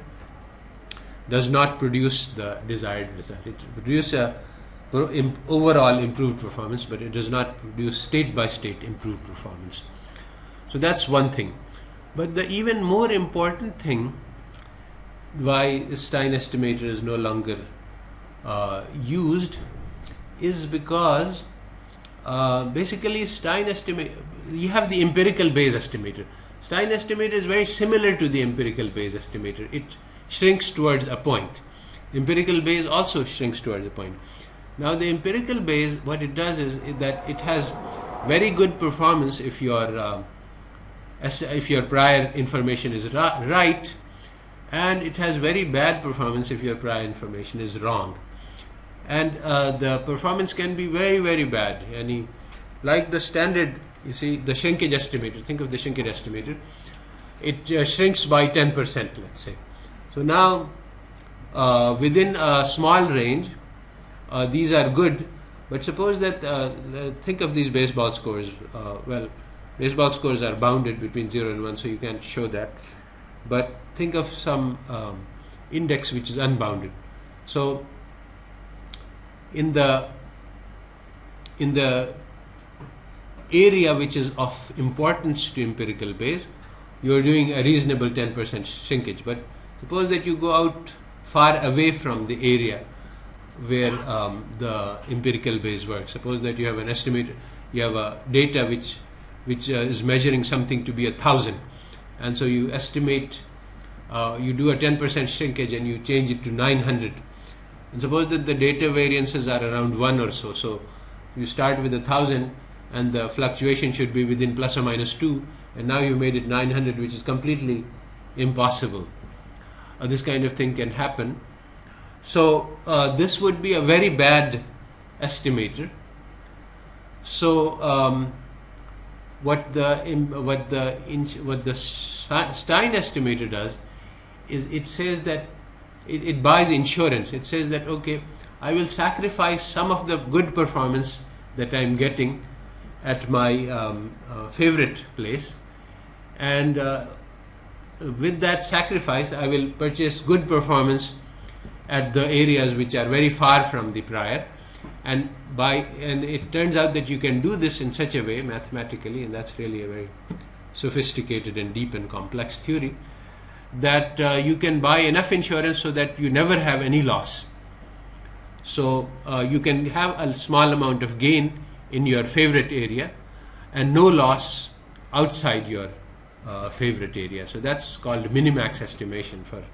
does not produce the desired result. It produces a overall improved performance, but it does not produce state-by-state improved performance. So that's one thing. But the even more important thing why Stein estimator is no longer used is because basically Stein estimator, you have the empirical Bayes estimator. Stein estimator is very similar to the empirical Bayes estimator. It shrinks towards a point. Empirical Bayes also shrinks towards a point. Now the empirical Bayes, what it does is that it has very good performance if your prior information is right, and it has very bad performance if your prior information is wrong. And the performance can be very, very bad. And like the standard, you see, the shrinkage estimator, think of the shrinkage estimator, it shrinks by 10%, let's say. So now, within a small range, these are good, but suppose that, think of these baseball scores. Baseball scores are bounded between 0 and 1, so you can't show that. But think of some index which is unbounded. So in the area which is of importance to empirical Bayes, you are doing a reasonable 10% shrinkage. But suppose that you go out far away from the area where the empirical Bayes works. Suppose that you have an estimator, you have a data which is measuring something to be 1,000, and so you estimate, you do a 10% shrinkage and you change it to 900. And suppose that the data variances are around 1 or so. So you start with 1,000 and the fluctuation should be within plus or minus 2, and now you made it 900, which is completely impossible. This kind of thing can happen. So this would be a very bad estimator. So what the Stein estimator does is it says that it buys insurance. It says that, okay, I will sacrifice some of the good performance that I'm getting at my favorite place, and with that sacrifice, I will purchase good performance at the areas which are very far from the prior, and it turns out that you can do this in such a way mathematically, and that's really a very sophisticated and deep and complex theory, that you can buy enough insurance so that you never have any loss. So you can have a small amount of gain in your favorite area and no loss outside your favorite area. So that's called minimax estimation for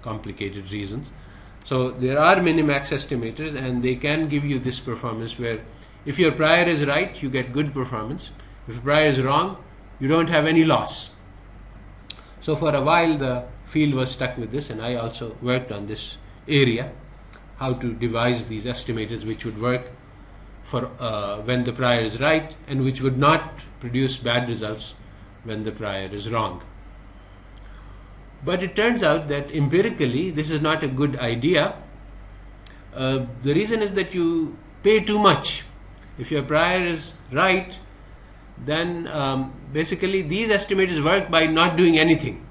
complicated reasons. So there are minimax estimators, and they can give you this performance where if your prior is right, you get good performance. If your prior is wrong, you don't have any loss. So for a while the field was stuck with this, and I also worked on this area, how to devise these estimators which would work for when the prior is right, and which would not produce bad results when the prior is wrong. But it turns out that empirically this is not a good idea. The reason is that you pay too much. If your prior is right, then basically these estimators work by not doing anything.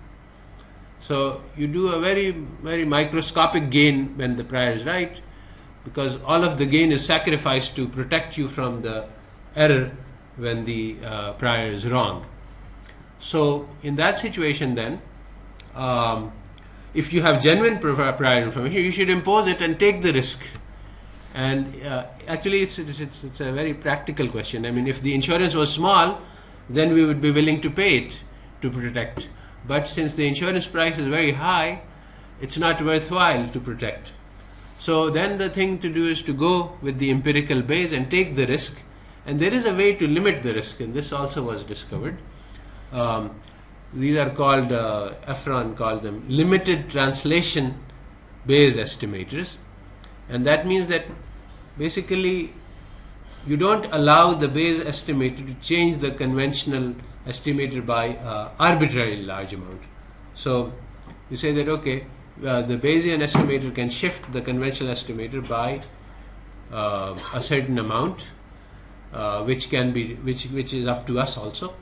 So you do a very, very microscopic gain when the prior is right, because all of the gain is sacrificed to protect you from the error when the prior is wrong. So in that situation then, if you have genuine prior information, you should impose it and take the risk. And actually it's a very practical question. I mean, if the insurance was small, then we would be willing to pay it to protect. But since the insurance price is very high, it's not worthwhile to protect. So then the thing to do is to go with the empirical base and take the risk. And there is a way to limit the risk, and this also was discovered. These are called, Efron called them limited translation Bayes estimators. And that means that basically you don't allow the Bayes estimator to change the conventional estimator by arbitrarily large amount. So you say that, okay, the Bayesian estimator can shift the conventional estimator by a certain amount, which is up to us also.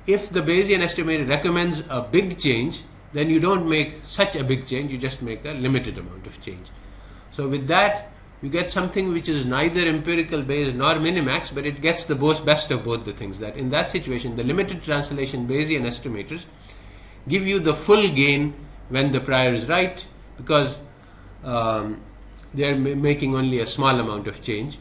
If the Bayesian estimator recommends a big change, then you don't make such a big change, you just make a limited amount of change. So with that, you get something which is neither empirical Bayes nor minimax, but it gets the best of both the things. That in that situation, the limited translation Bayesian estimators give you the full gain when the prior is right, because they are making only a small amount of change.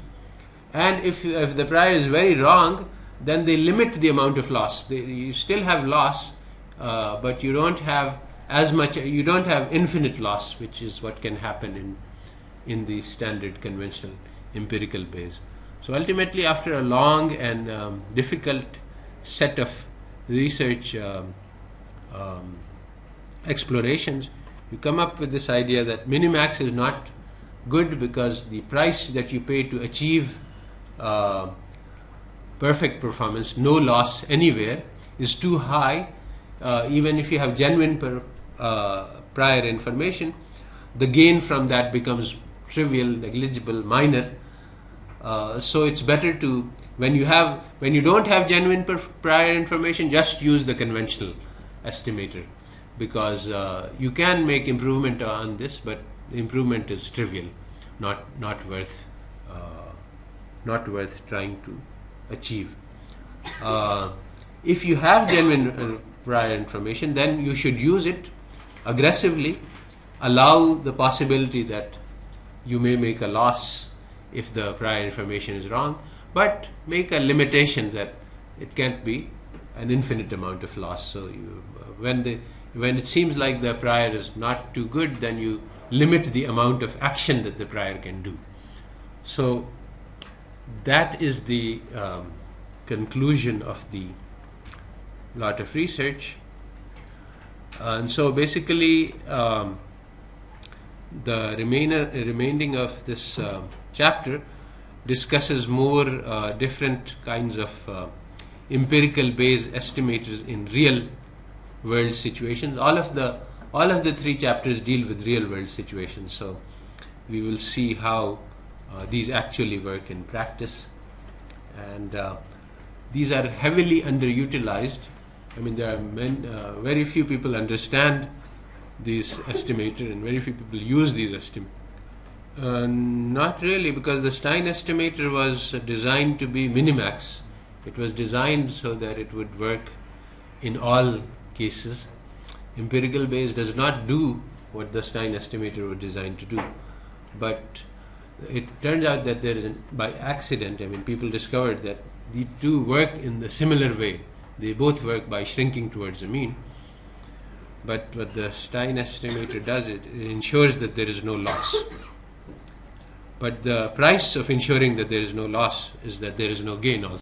And if the prior is very wrong, then they limit the amount of loss. You still have loss, but you don't have as much. You don't have infinite loss, which is what can happen in the standard conventional empirical Bayes. So ultimately, after a long and difficult set of research explorations, you come up with this idea that minimax is not good, because the price that you pay to achieve perfect performance, no loss anywhere, is too high. Even if you have genuine prior information, the gain from that becomes trivial, negligible, minor. So it's better to, when you don't have genuine prior information, just use the conventional estimator, because you can make improvement on this, but the improvement is trivial, not worth trying to achieve. If you have genuine prior information, then you should use it aggressively. Allow the possibility that you may make a loss if the prior information is wrong, but make a limitation that it can't be an infinite amount of loss. So when it seems like the prior is not too good, then you limit the amount of action that the prior can do. So that is the conclusion of the lot of research. And so basically the remaining of this chapter discusses more different kinds of empirical Bayes estimators in real world situations. All of the three chapters deal with real world situations, so we will see how these actually work in practice. And these are heavily underutilized I mean, there are very few people understand these estimator and very few people use these estimators. Not really, because the Stein estimator was designed to be minimax. It was designed so that it would work in all cases. Empirical base does not do what the Stein estimator was designed to do. But it turns out that by accident, I mean, people discovered that the two work in the similar way. They both work by shrinking towards the mean. But what the Stein estimator does, it ensures that there is no loss. But the price of ensuring that there is no loss is that there is no gain also.